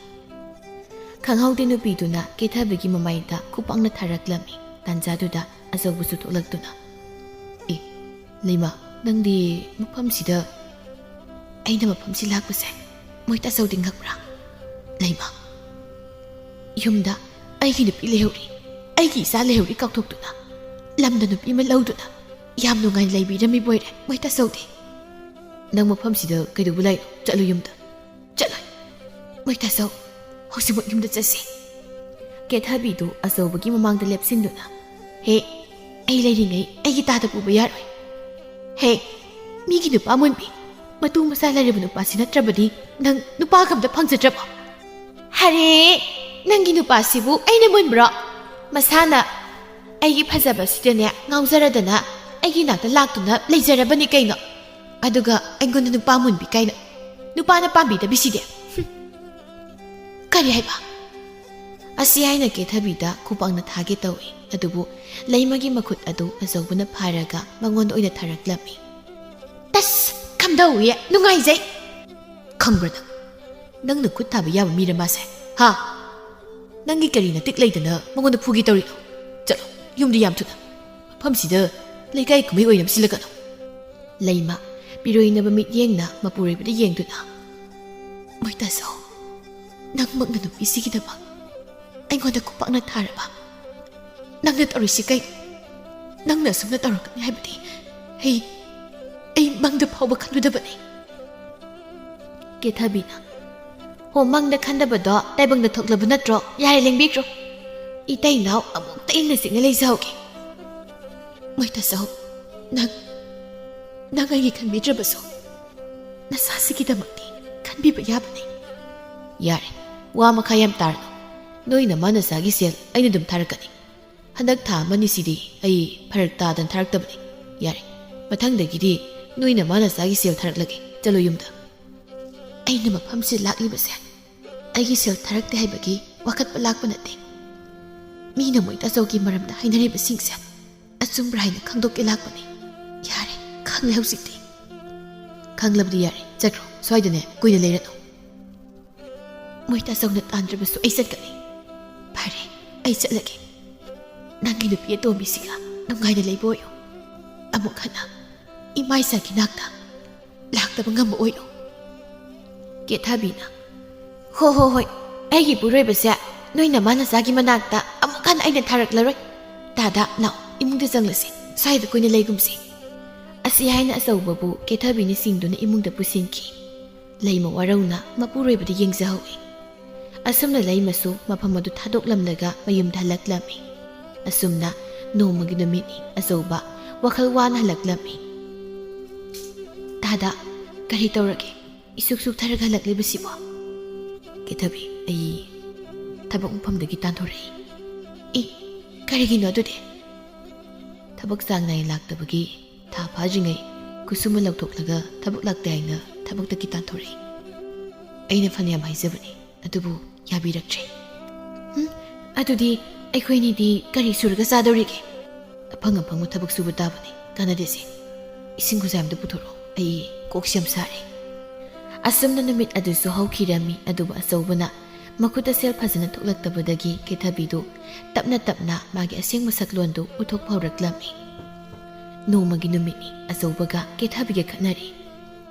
ꯈꯪꯍꯧꯗꯦ ꯅꯨꯄꯤꯗꯨꯅ ꯀꯦꯊꯕꯤꯒꯤ ꯃꯃꯥꯏꯗ ꯈꯨꯄꯥꯛꯅ ꯊꯥꯔꯛꯂꯝꯃꯤ꯫ ꯇꯥꯟꯖꯥꯗꯨꯗ ꯑꯆꯧꯕꯁꯨ ꯊꯣꯛꯂꯛꯇꯨꯅ, ꯂꯩꯃꯥ, ꯅꯪꯗꯤ ꯃꯐꯝꯁꯤꯗ? ꯑꯩꯅ ꯃꯐꯝꯁꯤ ꯂꯥꯛꯄꯁꯦ ꯃꯣꯏ ꯇꯥꯆꯧꯗꯤ ꯉꯛꯄ꯭ꯔꯥ? ꯂꯩꯃꯥ, ꯌꯨꯝꯗ ꯑꯩꯒꯤ ꯅꯨꯄꯤ ꯂꯩꯍꯧꯔꯤ, ꯑꯩꯒꯤ ꯏꯆꯥ ꯂꯩꯍꯧꯔꯤ ꯀꯥꯎꯊꯣꯛꯇꯨꯅ ꯂꯝꯗ ꯅꯨꯄꯤ ꯑꯃ ꯂꯧꯗꯨꯅ ꯌꯥꯝ ꯅꯨꯡꯉꯥꯏꯅ ꯂꯩꯕꯤꯔꯝꯃꯤ ꯕꯣꯏꯔꯦ ꯃꯣꯏ ꯇꯥꯆꯧꯗꯤ꯫ ꯅꯪ ꯃꯐꯝꯁꯤꯗ ꯀꯩꯗꯧꯕ ꯂꯥꯛꯏꯅꯣ? ꯆꯠꯂꯨ ꯌꯨꯝꯗ꯫ ꯆꯠꯂꯣꯏ ꯃꯣꯏ ꯇꯥꯆꯧ, ꯍꯧꯖꯤꯛꯃꯛ ꯌꯨꯝꯗ ꯆꯠꯁꯤ꯫ ꯀꯦꯊꯕꯤꯗꯨ ꯑꯆꯧꯕꯒꯤ ꯃꯃꯥꯡꯗ ꯂꯦꯞꯁꯤꯟꯗꯨꯅ, ꯍꯦ, ꯑꯩ ꯂꯩꯔꯤꯉꯩ ꯑꯩꯒꯤ ꯇꯥꯗ ꯄꯨꯕ ꯌꯥꯔꯣꯏ꯫ ꯍꯦ, ꯃꯤꯒꯤ ꯅꯨꯄꯥ ꯃꯨꯟꯕꯤ, ꯃꯇꯨ ꯃꯆꯥ ꯂꯩꯔꯤꯕ ꯅꯨꯄꯥꯁꯤ ꯅꯠꯇ꯭ꯔꯕꯗꯤ ꯅꯪ ꯅꯨꯄꯥꯒ ꯑꯝꯇ ꯐꯪꯖꯗ꯭ꯔꯕꯣ? ꯍꯔꯦ, ꯅꯪꯒꯤ ꯅꯨꯄꯥꯁꯤꯕꯨ ꯑꯩꯅ ꯃꯨꯟꯕ꯭ꯔꯣ? ꯃꯁꯥꯅ ꯑꯩꯒꯤ ꯐꯖꯕꯁꯤꯗꯅꯦ ꯉꯥꯎꯖꯔꯗꯅ ꯑꯩꯒꯤ ꯅꯥꯛꯇ ꯂꯥꯛꯇꯨꯅ ꯂꯩꯖꯔꯕꯅꯤ ꯀꯩꯅꯣ꯫ ꯑꯗꯨꯒ ꯑꯩꯉꯣꯟꯗ ꯅꯨꯄꯥ ꯃꯨꯟꯕꯤ ꯀꯥꯏꯅ, ꯅꯨꯄꯥꯅ ꯄꯥꯝꯕꯤꯗꯕꯤꯁꯤꯗꯤ꯫ ꯀꯔꯤ ꯍꯥꯏꯕ? ꯑꯁꯤ ꯍꯥꯏꯅ ꯀꯦꯊꯕꯤꯗ ꯈꯨꯄꯥꯛꯅ ꯊꯥꯒꯦ ꯇꯧꯏ꯫ ꯑꯗꯨꯕꯨ ꯂꯩꯃꯒꯤ ꯃꯈꯨꯠ ꯑꯗꯨ ꯑꯆꯧꯕꯅ ꯐꯥꯔꯒ ꯃꯉꯣꯟꯗ ꯑꯣꯏꯅ ꯊꯥꯔꯛꯂꯝꯃꯤ꯫ ꯇꯁ, ꯀꯝꯗꯧꯏ, ꯅꯨꯡꯉꯥꯏꯖꯩ꯫ ꯈꯪꯕ꯭ꯔꯥ ꯅꯪꯅ ꯈꯨꯠ ꯊꯥꯕ ꯌꯥꯕ ꯃꯤꯔ ꯃꯥꯁꯦ? ꯍꯥ? ꯅꯪꯒꯤ ꯀꯔꯤ ꯅꯇꯤꯛ ꯂꯩꯗꯅ ꯃꯉꯣꯟꯗ ꯐꯨꯒꯦ ꯇꯧꯔꯤꯅꯣ? ꯆꯠꯂꯣ ꯌꯨꯝꯗ ꯌꯥꯝ ꯊꯨꯅ꯫ ꯃꯐꯝꯁꯤꯗ ꯂꯩꯀꯥꯏ ꯀꯨꯝꯍꯩ ꯑꯣꯏꯅ ꯁꯤꯜꯂꯒꯅꯨ꯫ ꯂꯩꯃ ꯄꯤꯔꯣꯏꯅꯕ ꯃꯤꯠꯌꯦꯡꯅ ꯃꯄꯨꯔꯣꯏꯕꯗ ꯌꯦꯡꯗꯨꯅ, ꯃꯣꯏ ꯇꯥꯆꯧ, ꯅꯪꯃꯛꯅ ꯅꯨꯄꯤꯁꯤꯒꯤꯗꯃꯛ ꯑꯩꯉꯣꯟꯗ ꯈꯨꯄꯥꯛꯅ ꯊꯥꯔꯕ? ꯅꯪꯅ ꯇꯧꯔꯤꯁꯤ ꯀꯩ? ꯅꯪꯅ ꯑꯁꯨꯝꯅ ꯇꯧꯔꯛꯀꯅꯤ ꯍꯥꯏꯕꯗꯤ ꯑꯩ ꯃꯪꯗ ꯐꯥꯎꯕ ꯈꯜꯂꯨꯗꯕꯅꯤ꯫ ꯀꯦꯊꯕꯤꯅ, ꯍꯣ, ꯃꯪꯗ ꯈꯟꯗꯕꯗꯣ ꯇꯥꯏꯕꯪꯗ ꯊꯣꯛꯂꯕ ꯅꯠꯇ꯭ꯔꯣ? ꯌꯥꯔꯦ, ꯂꯦꯡꯕꯤꯈ꯭ꯔꯣ꯫ ꯏꯇꯩ ꯅꯥꯎ ꯑꯃꯨꯛꯇ ꯏꯪꯅ ꯆꯤꯛꯅ ꯂꯩꯖꯍꯧꯒꯦ꯫ ꯃꯣꯏ ꯇꯥꯆꯧ, ꯅꯪ ꯑꯩꯒꯤ ꯈꯟꯕꯤꯗ꯭ꯔꯕꯁꯨ ꯅꯁꯥꯁꯤꯒꯤꯗꯃꯛꯇꯤ ꯈꯟꯕꯤꯕ ꯌꯥꯕꯅꯤ꯫ ꯌꯥꯔꯦ, ꯋꯥ ꯃꯈꯥ ꯌꯥꯝ ꯇꯥꯔꯅꯨ꯫ ꯅꯣꯏ ꯅꯃꯥ ꯅꯆꯥꯒꯤ ꯁꯦꯜ ꯑꯩꯅ ꯑꯗꯨꯝ ꯊꯥꯔꯛꯀꯅꯤ꯫ ꯍꯟꯗꯛ ꯊꯥ ꯑꯃꯅꯤꯁꯤꯗꯤ ꯑꯩ ꯐꯔꯛ ꯇꯥꯗꯅ ꯊꯥꯔꯛꯇꯕꯅꯤ꯫ ꯌꯥꯔꯦ, ꯃꯊꯪꯗꯒꯤꯗꯤ ꯅꯣꯏ ꯅꯃꯥ ꯅꯆꯥꯒꯤ ꯁꯦꯜ ꯊꯥꯔꯛꯂꯒꯦ꯫ ꯆꯠꯂꯣ ꯌꯨꯝꯗ꯫ ꯑꯩꯅ ꯃꯐꯝꯁꯤ ꯂꯥꯛꯂꯤꯕꯁꯦ ꯑꯩꯒꯤ ꯁꯦꯜ ꯊꯥꯔꯛꯇꯦ ꯍꯥꯏꯕꯒꯤ ꯋꯥꯀꯠꯄ ꯂꯥꯛꯄ ꯅꯠꯇꯦ꯫ ꯃꯤꯅ ꯃꯣꯏ ꯇꯥꯆꯧꯒꯤ ꯃꯔꯝꯗ ꯍꯥꯏꯅꯔꯤꯕꯁꯤꯡꯁꯦ ꯑꯆꯨꯝꯕ꯭ꯔꯥ ꯍꯥꯏꯅ ꯈꯪꯗꯣꯛꯀꯦ ꯂꯥꯛꯄꯅꯤ꯫ ꯌꯥꯔꯦ, ꯈꯪꯂꯦ ꯍꯧꯖꯤꯛꯇꯤ꯫ ꯈꯪꯂꯕꯗꯤ ꯌꯥꯔꯦ, ꯆꯠꯈ꯭ꯔꯣ꯫ ꯁ꯭ꯋꯥꯏꯗꯅꯦ ꯀꯨꯏꯅ ꯂꯩꯔꯅꯨ꯫ ꯃꯣꯏ ꯇꯥꯆꯧꯅ ꯇꯥꯟꯗ꯭ꯔꯕꯁꯨ ꯑꯩ ꯆꯠꯀꯅꯤ꯫ ꯐꯔꯦ, ꯑꯩ ꯆꯠꯂꯒꯦ꯫ ꯅꯪꯒꯤ ꯅꯨꯄꯤ ꯑꯇꯣꯝꯕꯤꯁꯤꯒ ꯅꯨꯡꯉꯥꯏꯅ ꯂꯩꯕ ꯑꯣꯏꯌꯨ꯫ ꯑꯃꯨꯛ ꯍꯟꯅ ꯏꯃꯥ ꯏꯆꯥꯒꯤ ꯅꯥꯛꯇ ꯂꯥꯛꯇꯕ ꯉꯝꯕ ꯑꯣꯏꯌꯨ꯫ ꯀꯦꯊꯕꯤꯅ, ꯍꯣꯏ, ꯑꯩꯒꯤ ꯄꯨꯔꯣꯏꯕꯁꯦ ꯅꯣꯏ ꯅꯃꯥ ꯅꯆꯥꯒꯤ ꯃꯅꯥꯛꯇ ꯑꯃꯨꯛ ꯍꯟꯅ ꯑꯩꯅ ꯊꯥꯔꯛꯂꯔꯣꯏ꯫ ꯗꯥꯗꯥ, ꯂꯥꯛꯑꯣ, ꯏꯃꯨꯡꯗ ꯆꯪꯂꯁꯤ꯫ ꯁ꯭ꯋꯥꯏꯗ ꯀꯨꯏꯅ ꯂꯩꯒꯨꯝꯁꯤ꯫ ꯑꯁꯤ ꯍꯥꯏꯅ ꯑꯆꯧꯕꯕꯨ ꯀꯦꯊꯕꯤꯅ ꯆꯤꯡꯗꯨꯅ ꯏꯃꯨꯡꯗ ꯄꯨꯁꯤꯟꯈꯤ꯫ ꯂꯩꯃ ꯋꯥꯔꯧꯅ ꯃꯄꯨꯔꯣꯏꯕꯗ ꯌꯦꯡꯖꯍꯧꯏ꯫ ꯑꯁꯨꯝꯅ ꯂꯩꯃꯁꯨ ꯃꯐꯝ ꯑꯗꯨ ꯊꯥꯗꯣꯛꯂꯝꯂꯒ ꯃꯌꯨꯝꯗ ꯍꯜꯂꯛꯂꯝꯃꯤ꯫ ꯑꯁꯨꯝꯅ ꯅꯣꯡꯃꯒꯤ ꯅꯨꯃꯤꯠꯅꯤ ꯑꯆꯧꯕ ꯋꯥꯈꯜ ꯋꯥꯅ ꯍꯜꯂꯛꯂꯝꯃꯤ꯫ ꯗꯥꯗꯥ, ꯀꯔꯤ ꯇꯧꯔꯒꯦ? 이쑥 ꯊꯔꯒ ꯍꯜꯂꯛꯂꯤꯕꯁꯤꯕꯣ? ꯀꯦꯊꯕꯤ, ꯑꯩ ꯊꯕꯛ ꯃꯐꯝꯗꯒꯤ ꯇꯥꯟꯊꯣꯔꯛꯏ꯫ ꯀꯔꯤꯒꯤꯅꯣ ꯑꯗꯨꯗꯤ? ꯊꯕꯛ ꯆꯥꯡ ꯅꯥꯏꯅ ꯂꯥꯛꯇꯕꯒꯤ ꯊꯥ ꯐꯥꯗ꯭ꯔꯤꯉꯩ ꯈꯨꯠꯁꯨꯃꯟ ꯂꯧꯊꯣꯛꯂꯒ ꯊꯕꯛ ꯂꯥꯛꯇꯦ ꯍꯥꯏꯅ ꯊꯕꯛꯇꯒꯤ ꯇꯥꯟꯊꯣꯔꯛꯏ꯫ ꯑꯩꯅ ꯐꯅꯌꯥꯝ ꯍꯥꯏꯖꯕꯅꯤ, ꯑꯗꯨꯕꯨ ꯌꯥꯕꯤꯔꯛꯇ꯭ꯔꯦ꯫ ꯑꯗꯨꯗꯤ ꯑꯩꯈꯣꯏꯅꯤꯗꯤ ꯀꯔꯤ ꯁꯨꯔꯒ ꯆꯥꯗꯧꯔꯤꯒꯦ? ꯑꯐꯪ ꯑꯐꯪꯕ ꯊꯕꯛ ꯁꯨꯕ ꯇꯥꯕꯅꯤ, ꯀꯥꯟꯅꯗꯦꯁꯦ꯫ ꯏꯁꯤꯡ ꯈꯨꯖꯥꯏ ꯑꯃꯇ ꯄꯨꯊꯣꯔꯛꯑꯣ, ꯑꯩ ꯀꯣꯛꯁꯤ ꯌꯥꯝ ꯁꯥꯔꯦ꯫ ꯑꯁꯨꯝꯅ ꯅꯨꯃꯤꯠ ꯑꯗꯨꯁꯨ ꯍꯧꯈꯤꯔꯝꯃꯤ꯫ ꯑꯗꯨꯕꯨ ꯑꯆꯧꯕꯅ ꯃꯈꯨꯠꯇ ꯁꯦꯜ ꯐꯖꯅ ꯊꯣꯛꯂꯛꯇꯕꯗꯒꯤ ꯀꯦꯊꯕꯤꯗꯨ ꯇꯞꯅ ꯇꯞꯅ ꯃꯥꯒꯤ ꯑꯁꯦꯡꯕ ꯁꯛꯂꯣꯟꯗꯨ ꯎꯠꯊꯣꯛꯄ ꯍꯧꯔꯛꯂꯝꯃꯤ꯫ ꯅꯣꯡꯃꯒꯤ ꯅꯨꯃꯤꯠꯅꯤ ꯑꯆꯧꯕꯒ ꯀꯦꯊꯕꯤꯒ ꯈꯠꯅꯔꯤ꯫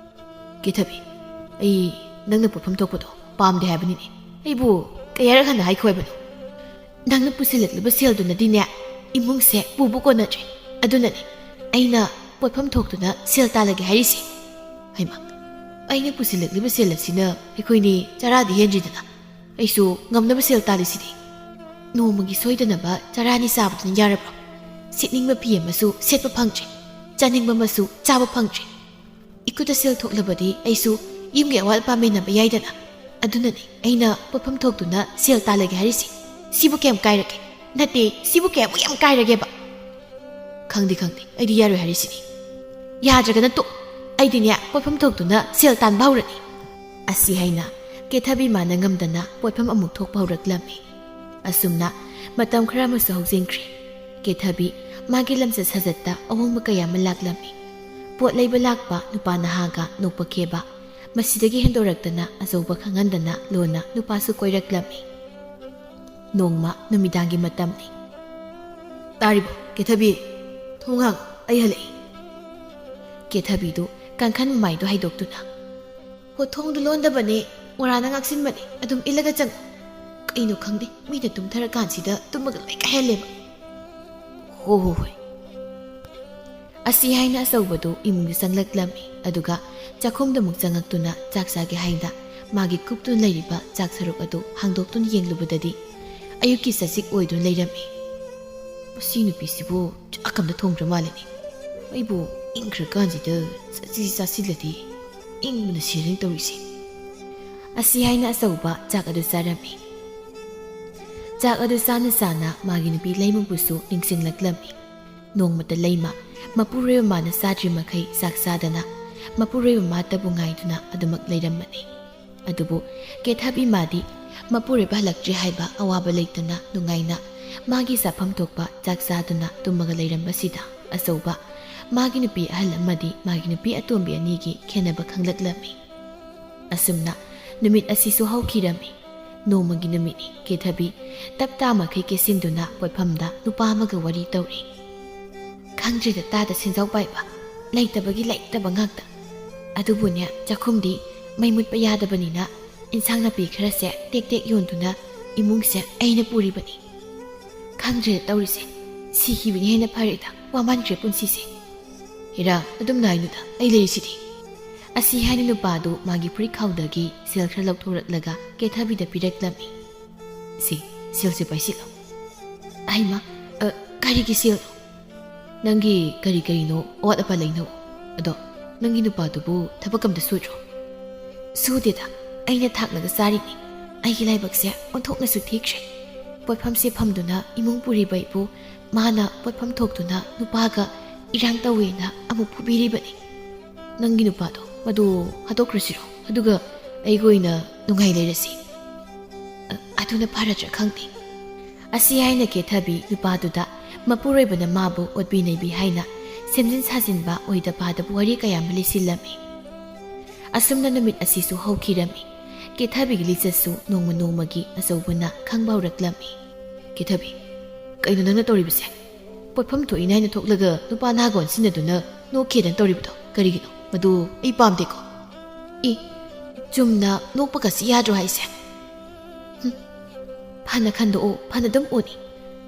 ꯀꯦꯊꯕꯤ, ꯑꯩ ꯅꯪꯅ ꯄꯣꯠꯐꯝ ꯊꯣꯛꯄꯗꯣ ꯄꯥꯝꯗꯦ ꯍꯥꯏꯕꯅꯤꯅꯦ꯫ ꯑꯩꯕꯨ ꯀꯌꯥꯔꯛ ꯍꯟꯅ ꯍꯥꯏꯈꯣ ꯍꯥꯏꯕꯅꯣ? ꯅꯪꯅ ꯄꯨꯁꯤꯜꯂꯛꯂꯤꯕ ꯁꯦꯜꯗꯨꯅꯗꯤꯅꯦ ꯏꯃꯨꯡꯁꯦ ꯄꯨꯕ ꯀꯣꯟꯅꯗ꯭ꯔꯦ꯫ ꯑꯗꯨꯅꯅꯦ ꯑꯩꯅ ꯄꯣꯠꯐꯝ ꯊꯣꯛꯇꯨꯅ ꯁꯦꯜ ꯇꯥꯜꯂꯒꯦ ꯍꯥꯏꯔꯤꯁꯦ꯫ ꯍꯩꯃꯥ, ꯑꯩꯅ ꯄꯨꯁꯤꯜꯂꯛꯂꯤꯕ ꯁꯦꯜ ꯑꯁꯤꯅ ꯑꯩꯈꯣꯏꯅꯤ ꯆꯔꯥꯗꯤ ꯍꯦꯟꯗ꯭ꯔꯤꯗꯅ ꯑꯩꯁꯨ ꯉꯝꯅꯕ ꯁꯦꯜ ꯇꯥꯜꯂꯤꯁꯤꯗꯤ꯫ ꯅꯣꯡꯃꯒꯤ ꯁꯣꯏꯗꯅꯕ ꯆꯔꯥꯅꯤ ꯆꯥꯕꯗꯨꯅ ꯌꯥꯔꯕ꯭ꯔꯣ? ꯁꯦꯠꯅꯤꯡꯕ ꯐꯤ ꯑꯃꯁꯨ ꯁꯦꯠꯄ ꯐꯪꯗ꯭ꯔꯦ, ꯆꯥꯅꯤꯡꯕ ꯑꯃꯁꯨ ꯆꯥꯕ ꯐꯪꯗ꯭ꯔꯦ꯫ ꯏꯈꯨꯠꯇ ꯁꯦꯜ ꯊꯣꯛꯂꯕꯗꯤ ꯑꯩꯁꯨ ꯌꯨꯝꯒꯤ ꯑꯋꯥꯠ ꯑꯄꯥ ꯃꯦꯟꯅꯕ ꯌꯥꯏꯗꯅ꯫ ꯑꯗꯨꯅꯅꯦ ꯑꯩꯅ ꯄꯣꯠꯐꯝ ꯊꯣꯛꯇꯨꯅ ꯁꯦꯜ ꯇꯥꯜꯂꯒꯦ ꯍꯥꯏꯔꯤꯁꯦ꯫ ꯁꯤꯕꯨ ꯀꯌꯥꯝ ꯀꯥꯏꯔꯒꯦ? ꯅꯠꯇꯦ, ꯁꯤꯕꯨ ꯀꯌꯥꯃꯨꯛ ꯌꯥꯝ ꯀꯥꯏꯔꯒꯦꯕ? ꯈꯪꯗꯦ ꯑꯩꯗꯤ ꯌꯥꯔꯣꯏ ꯍꯥꯏꯔꯤꯁꯤꯅꯤ꯫ ꯌꯥꯗ꯭ꯔꯒꯅ ꯇꯣꯛ, ꯑꯩꯗꯤꯅꯦ ꯄꯣꯠꯐꯝ ꯊꯣꯛꯇꯨꯅ ꯁꯦꯜ ꯇꯥꯟꯕ ꯍꯧꯔꯅꯤ꯫ ꯑꯁꯤ ꯍꯥꯏꯅ ꯀꯦꯊꯕꯤ ꯃꯥꯅ ꯉꯝꯗꯅ ꯄꯣꯠꯐꯝ ꯑꯃꯨꯛ ꯊꯣꯛꯄ ꯍꯧꯔꯛꯂꯝꯃꯤ꯫ ꯑꯁꯨꯝꯅ ꯃꯇꯝ ꯈꯔ ꯑꯃꯁꯨ ꯍꯧꯖꯤꯟꯈ꯭ꯔꯦ꯫ ꯀꯦꯊꯕꯤ ꯃꯥꯒꯤ ꯂꯝꯆꯠ ꯁꯥꯖꯠꯇ ꯑꯍꯣꯡꯕ ꯀꯌꯥ ꯑꯃ ꯂꯥꯛꯂꯝꯃꯤ꯫ ꯄꯣꯠ ꯂꯩꯕ ꯂꯥꯛꯄ ꯅꯨꯄꯥ ꯅꯍꯥꯒ ꯅꯣꯛꯄ ꯈꯦꯕ, ꯃꯁꯤꯗꯒꯤ ꯍꯦꯟꯗꯣꯔꯛꯇꯅ ꯑꯆꯧꯕ ꯈꯪꯍꯟꯗꯅ ꯂꯣꯟꯅ ꯅꯨꯄꯥꯁꯨ ꯀꯣꯏꯔꯛꯂꯝꯃꯤ꯫ ꯅꯣꯡꯃ ꯅꯨꯃꯤꯗꯥꯡꯒꯤ ꯃꯇꯝꯅꯤ꯫ ꯇꯥꯔꯤꯕꯣ ꯀꯦꯊꯕꯤ? ꯊꯣꯡ ꯍꯥꯡꯉꯨ, ꯑꯩ ꯍꯜꯂꯛꯏ꯫ ꯀꯦꯊꯕꯤꯗꯨ ꯀꯥꯡꯈꯟ ꯃꯃꯥꯏꯗꯣ ꯍꯥꯏꯗꯣꯛꯇꯨꯅ, ꯍꯣ ꯊꯣꯡꯗꯨ ꯂꯣꯟꯗꯕꯅꯦ, ꯃꯣꯔꯥꯅ ꯉꯥꯛꯁꯤꯟꯕꯅꯦ, ꯑꯗꯨꯝ ꯏꯜꯂꯒ ꯆꯪꯉꯨ꯫ ꯀꯩꯅꯣ ꯈꯪꯗꯦ, ꯃꯤꯅ ꯇꯨꯝꯊꯔꯀꯥꯟꯁꯤꯗ ꯇꯨꯝꯃꯒ ꯂꯣꯏ ꯀꯥꯏꯍꯜꯂꯦꯕ꯫ ꯍꯣꯏ꯫ ꯑꯁꯤ ꯍꯥꯏꯅ ꯑꯆꯧꯕꯗꯨ ꯏꯃꯨꯡꯗ ꯆꯪꯂꯛꯂꯝꯃꯤ꯫ ꯑꯗꯨꯒ ꯆꯥꯛꯈꯨꯝꯗ ꯑꯃꯨꯛ ꯆꯪꯉꯛꯇꯨꯅ ꯆꯥꯛ ꯆꯥꯒꯦ ꯍꯥꯏꯅ ꯃꯥꯒꯤ ꯀꯨꯞꯇꯨꯅ ꯂꯩꯔꯤꯕ ꯆꯥꯛ ꯁꯔꯨꯛ ꯑꯗꯨ ꯍꯥꯡꯗꯣꯛꯇꯨꯅ ꯌꯦꯡꯂꯨꯕꯗꯗꯤ ꯑꯌꯨꯛꯀꯤ ꯆꯥꯁꯤꯛ ꯑꯣꯏꯗꯨꯅ ꯂꯩꯔꯝꯃꯤ꯫ ꯃꯁꯤ ꯅꯨꯄꯤꯁꯤꯕꯨ ꯆꯥꯛ ꯑꯝꯇ ꯊꯣꯡꯗ꯭ꯔ ꯃꯥꯜꯂꯤꯅꯤ꯫ ꯑꯩꯕꯨ ꯏꯪꯈ꯭ꯔꯀꯥꯟꯁꯤꯗ ꯆꯥꯁꯤꯜꯂꯗꯤ ꯏꯪꯕꯅ ꯁꯤꯔꯅꯤ ꯇꯧꯔꯤꯁꯦ꯫ ꯑꯁꯤ ꯍꯥꯏꯅ ꯑꯆꯧꯕ ꯆꯥꯛ ꯑꯗꯨ ꯆꯥꯔꯝꯃꯤ꯫ ꯆꯥꯛ ꯑꯗꯨ ꯆꯥꯅ ꯆꯥꯅ ꯃꯥꯒꯤ ꯅꯨꯄꯤ ꯂꯩꯃꯕꯨꯁꯨ ꯅꯤꯡꯁꯤꯡꯂꯛꯂꯝꯃꯤ꯫ ꯅꯣꯡꯃꯇ ꯂꯩꯃ ꯃꯄꯨꯔꯣꯏꯕ ꯃꯥꯅ ꯆꯥꯗ꯭ꯔꯤ ꯃꯈꯩ ꯆꯥꯛ ꯆꯥꯗꯅ ꯃꯄꯨꯔꯣꯏꯕ ꯃꯥꯇꯕꯨ ꯉꯥꯏꯗꯨꯅ ꯑꯗꯨꯃꯛ ꯂꯩꯔꯝꯕꯅꯤ꯫ ꯑꯗꯨꯕꯨ ꯀꯦꯊꯕꯤ ꯃꯥꯗꯤ ꯃꯄꯨꯔꯣꯏꯕ ꯍꯜꯂꯛꯇ꯭ꯔꯤ ꯍꯥꯏꯕ ꯑꯋꯥꯕ ꯂꯩꯇꯅ ꯅꯨꯡꯉꯥꯏꯅ ꯃꯥꯒꯤ ꯆꯥꯐꯝ ꯊꯣꯛꯄ ꯆꯥꯛ ꯆꯥꯗꯨꯅ ꯇꯨꯝꯃꯒ ꯂꯩꯔꯝꯕꯁꯤꯗ ꯑꯆꯧꯕ ꯃꯥꯒꯤ ꯅꯨꯄꯤ ꯑꯍꯜ ꯑꯃꯗꯤ ꯃꯥꯒꯤ ꯅꯨꯄꯤ ꯑꯇꯣꯝꯕꯤ ꯑꯅꯤꯒꯤ ꯈꯦꯟꯅꯕ ꯈꯪꯂꯛꯂꯝꯃꯤ꯫ ꯑꯁꯨꯝꯅ ꯅꯨꯃꯤꯠ ꯑꯁꯤꯁꯨ ꯍꯧꯈꯤꯔꯝꯃꯤ꯫ ꯅꯣꯡꯃꯒꯤ ꯅꯨꯃꯤꯠꯅꯤ꯫ ꯀꯦꯊꯕꯤ ꯇꯞꯇꯥ ꯃꯈꯩ ꯀꯦꯁꯤꯟꯗꯨꯅ ꯄꯣꯠꯐꯝꯗ ꯅꯨꯄꯥ ꯑꯃꯒ ꯋꯥꯔꯤ ꯇꯧꯔꯤ꯫ ꯈꯪꯗ꯭ꯔꯦꯗ ꯇꯥꯗ ꯁꯦꯟꯖꯥꯎ ꯄꯥꯏꯕ, ꯂꯩꯇꯕꯒꯤ ꯂꯩꯇꯕ ꯉꯥꯛꯇ꯫ ꯑꯗꯨꯕꯨꯅꯦ ꯆꯥꯛꯈꯨꯝꯗꯤ ꯃꯩ ꯃꯨꯠꯄ ꯌꯥꯗꯕꯅꯤꯅ ꯏꯟꯁꯥꯡ ꯅꯥꯄꯤ ꯈꯔꯁꯦ ꯇꯦꯛ ꯇꯦꯛ ꯌꯣꯟꯗꯨꯅ ꯏꯃꯨꯡꯁꯦ ꯑꯩꯅ ꯄꯨꯔꯤꯕꯅꯤ꯫ ꯈꯪꯗ꯭ꯔꯦꯗ ꯇꯧꯔꯤꯁꯦ, ꯁꯤꯈꯤꯕꯅꯤ ꯍꯦꯟꯅ ꯐꯔꯦꯗ, ꯋꯥꯃꯟꯈ꯭ꯔꯦ ꯄꯨꯟꯁꯤꯁꯦ꯫ ꯍꯦꯔꯥ, ꯑꯗꯨꯝ ꯅꯥꯏꯅꯨꯗ, ꯑꯩ ꯂꯩꯔꯤꯁꯤꯗꯤ꯫ ꯑꯁꯤ ꯍꯥꯏꯅ ꯅꯨꯄꯥꯗꯨ ꯃꯥꯒꯤ ꯐꯨꯔꯤꯠꯈꯥꯎꯗꯒꯤ ꯁꯦꯜ ꯈꯔ ꯂꯧꯊꯣꯔꯛꯂꯒ ꯀꯦꯊꯕꯤꯗ ꯄꯤꯔꯛꯂꯝꯃꯤ꯫ ꯁꯦꯜꯁꯦ ꯄꯥꯏꯁꯤꯜꯂꯣ꯫ ꯍꯩꯃꯥ, ꯀꯔꯤꯒꯤ ꯁꯦꯜꯅꯣ? ꯅꯪꯒꯤ ꯀꯔꯤꯅꯣ ꯑꯋꯥꯠ ꯑꯄꯥ ꯂꯩꯅꯧ꯫ ꯑꯗꯣ ꯅꯪꯒꯤ ꯅꯨꯄꯥꯗꯨꯕꯨ ꯊꯕꯛ ꯑꯝꯇ ꯁꯨꯗ꯭ꯔꯣ? ꯁꯨꯗꯦꯗ, ꯑꯩꯅ ꯊꯥꯛꯂꯒ ꯆꯥꯔꯤꯅꯤ꯫ ꯑꯩꯒꯤ ꯂꯥꯏꯕꯛꯁꯦ ꯑꯣꯟꯊꯣꯛꯅꯁꯨ ꯊꯤꯈ꯭ꯔꯦ꯫ ꯄꯣꯠꯐꯝꯁꯦ ꯐꯝꯗꯨꯅ ꯏꯃꯨꯡ ꯄꯨꯔꯤꯕ ꯑꯩꯕꯨ ꯃꯥꯅ ꯄꯣꯠꯐꯝ ꯊꯣꯛꯇꯨꯅ ꯅꯨꯄꯥꯒ ꯏꯔꯥꯡ ꯇꯧꯋꯦꯅ ꯑꯃꯨꯛ ꯐꯨꯕꯤꯔꯤꯕꯅꯤ꯫ ꯅꯪꯒꯤ ꯅꯨꯄꯥꯗꯣ ꯃꯗꯨ ꯍꯥꯠꯇꯣꯛꯈ꯭ꯔꯁꯤꯔꯣ? ꯑꯗꯨꯒ ꯑꯩꯒ ꯑꯣꯏꯅ ꯅꯨꯡꯉꯥꯏ ꯂꯩꯔꯁꯤ꯫ ꯑꯗꯨꯅ ꯐꯔꯗ꯭ꯔꯥ ꯈꯪꯗꯦ꯫ ꯑꯁꯤ ꯍꯥꯏꯅ ꯀꯦꯊꯕꯤ ꯅꯨꯄꯥꯗꯨꯗ ꯃꯄꯨꯔꯣꯏꯕꯅ ꯃꯥꯕꯨ ꯑꯣꯠꯄꯤ ꯅꯩꯕꯤ ꯍꯥꯏꯅ ꯁꯦꯝꯖꯤꯟ ꯁꯥꯖꯤꯟꯕ ꯑꯣꯏꯗ ꯄꯥꯗꯕ ꯋꯥꯔꯤ ꯀꯌꯥ ꯑꯃ ꯂꯤꯁꯤꯜꯂꯝꯃꯤ꯫ ꯑꯁꯨꯝꯅ ꯅꯨꯃꯤꯠ ꯑꯁꯤꯁꯨ ꯍꯧꯈꯤꯔꯝꯃꯤ꯫ ꯀꯦꯊꯕꯤꯒꯤ ꯂꯤꯆꯠꯁꯨ ꯅꯣꯡꯃ ꯅꯣꯡꯃꯒꯤ ꯑꯆꯧꯕꯅ ꯈꯪꯕ ꯍꯧꯔꯛꯂꯝꯃꯤ꯫ ꯀꯦꯊꯕꯤ, ꯀꯩꯅꯣ ꯅꯪꯅ ꯇꯧꯔꯤꯕꯁꯦ? ꯄꯣꯠꯐꯝ ꯊꯣꯛꯏꯅ ꯍꯥꯏꯅ ꯊꯣꯛꯂꯒ ꯅꯨꯄꯥ ꯅꯍꯥꯒ ꯑꯣꯟꯁꯤꯟꯅꯗꯨꯅ ꯅꯣꯛꯈꯦꯗꯅ ꯇꯧꯔꯤꯕꯗꯣ ꯀꯔꯤꯒꯤꯅꯣ? ꯃꯗꯨ ꯑꯩ ꯄꯥꯝꯗꯦꯀꯣ꯫ ꯆꯨꯝꯅ ꯅꯣꯛꯄꯒꯁꯤ ꯌꯥꯗ꯭ꯔꯣ ꯍꯥꯏꯁꯦ? ꯐꯅ ꯈꯟꯗꯣꯛꯑꯣ, ꯐꯅ ꯑꯗꯨꯝ ꯎꯅꯤ꯫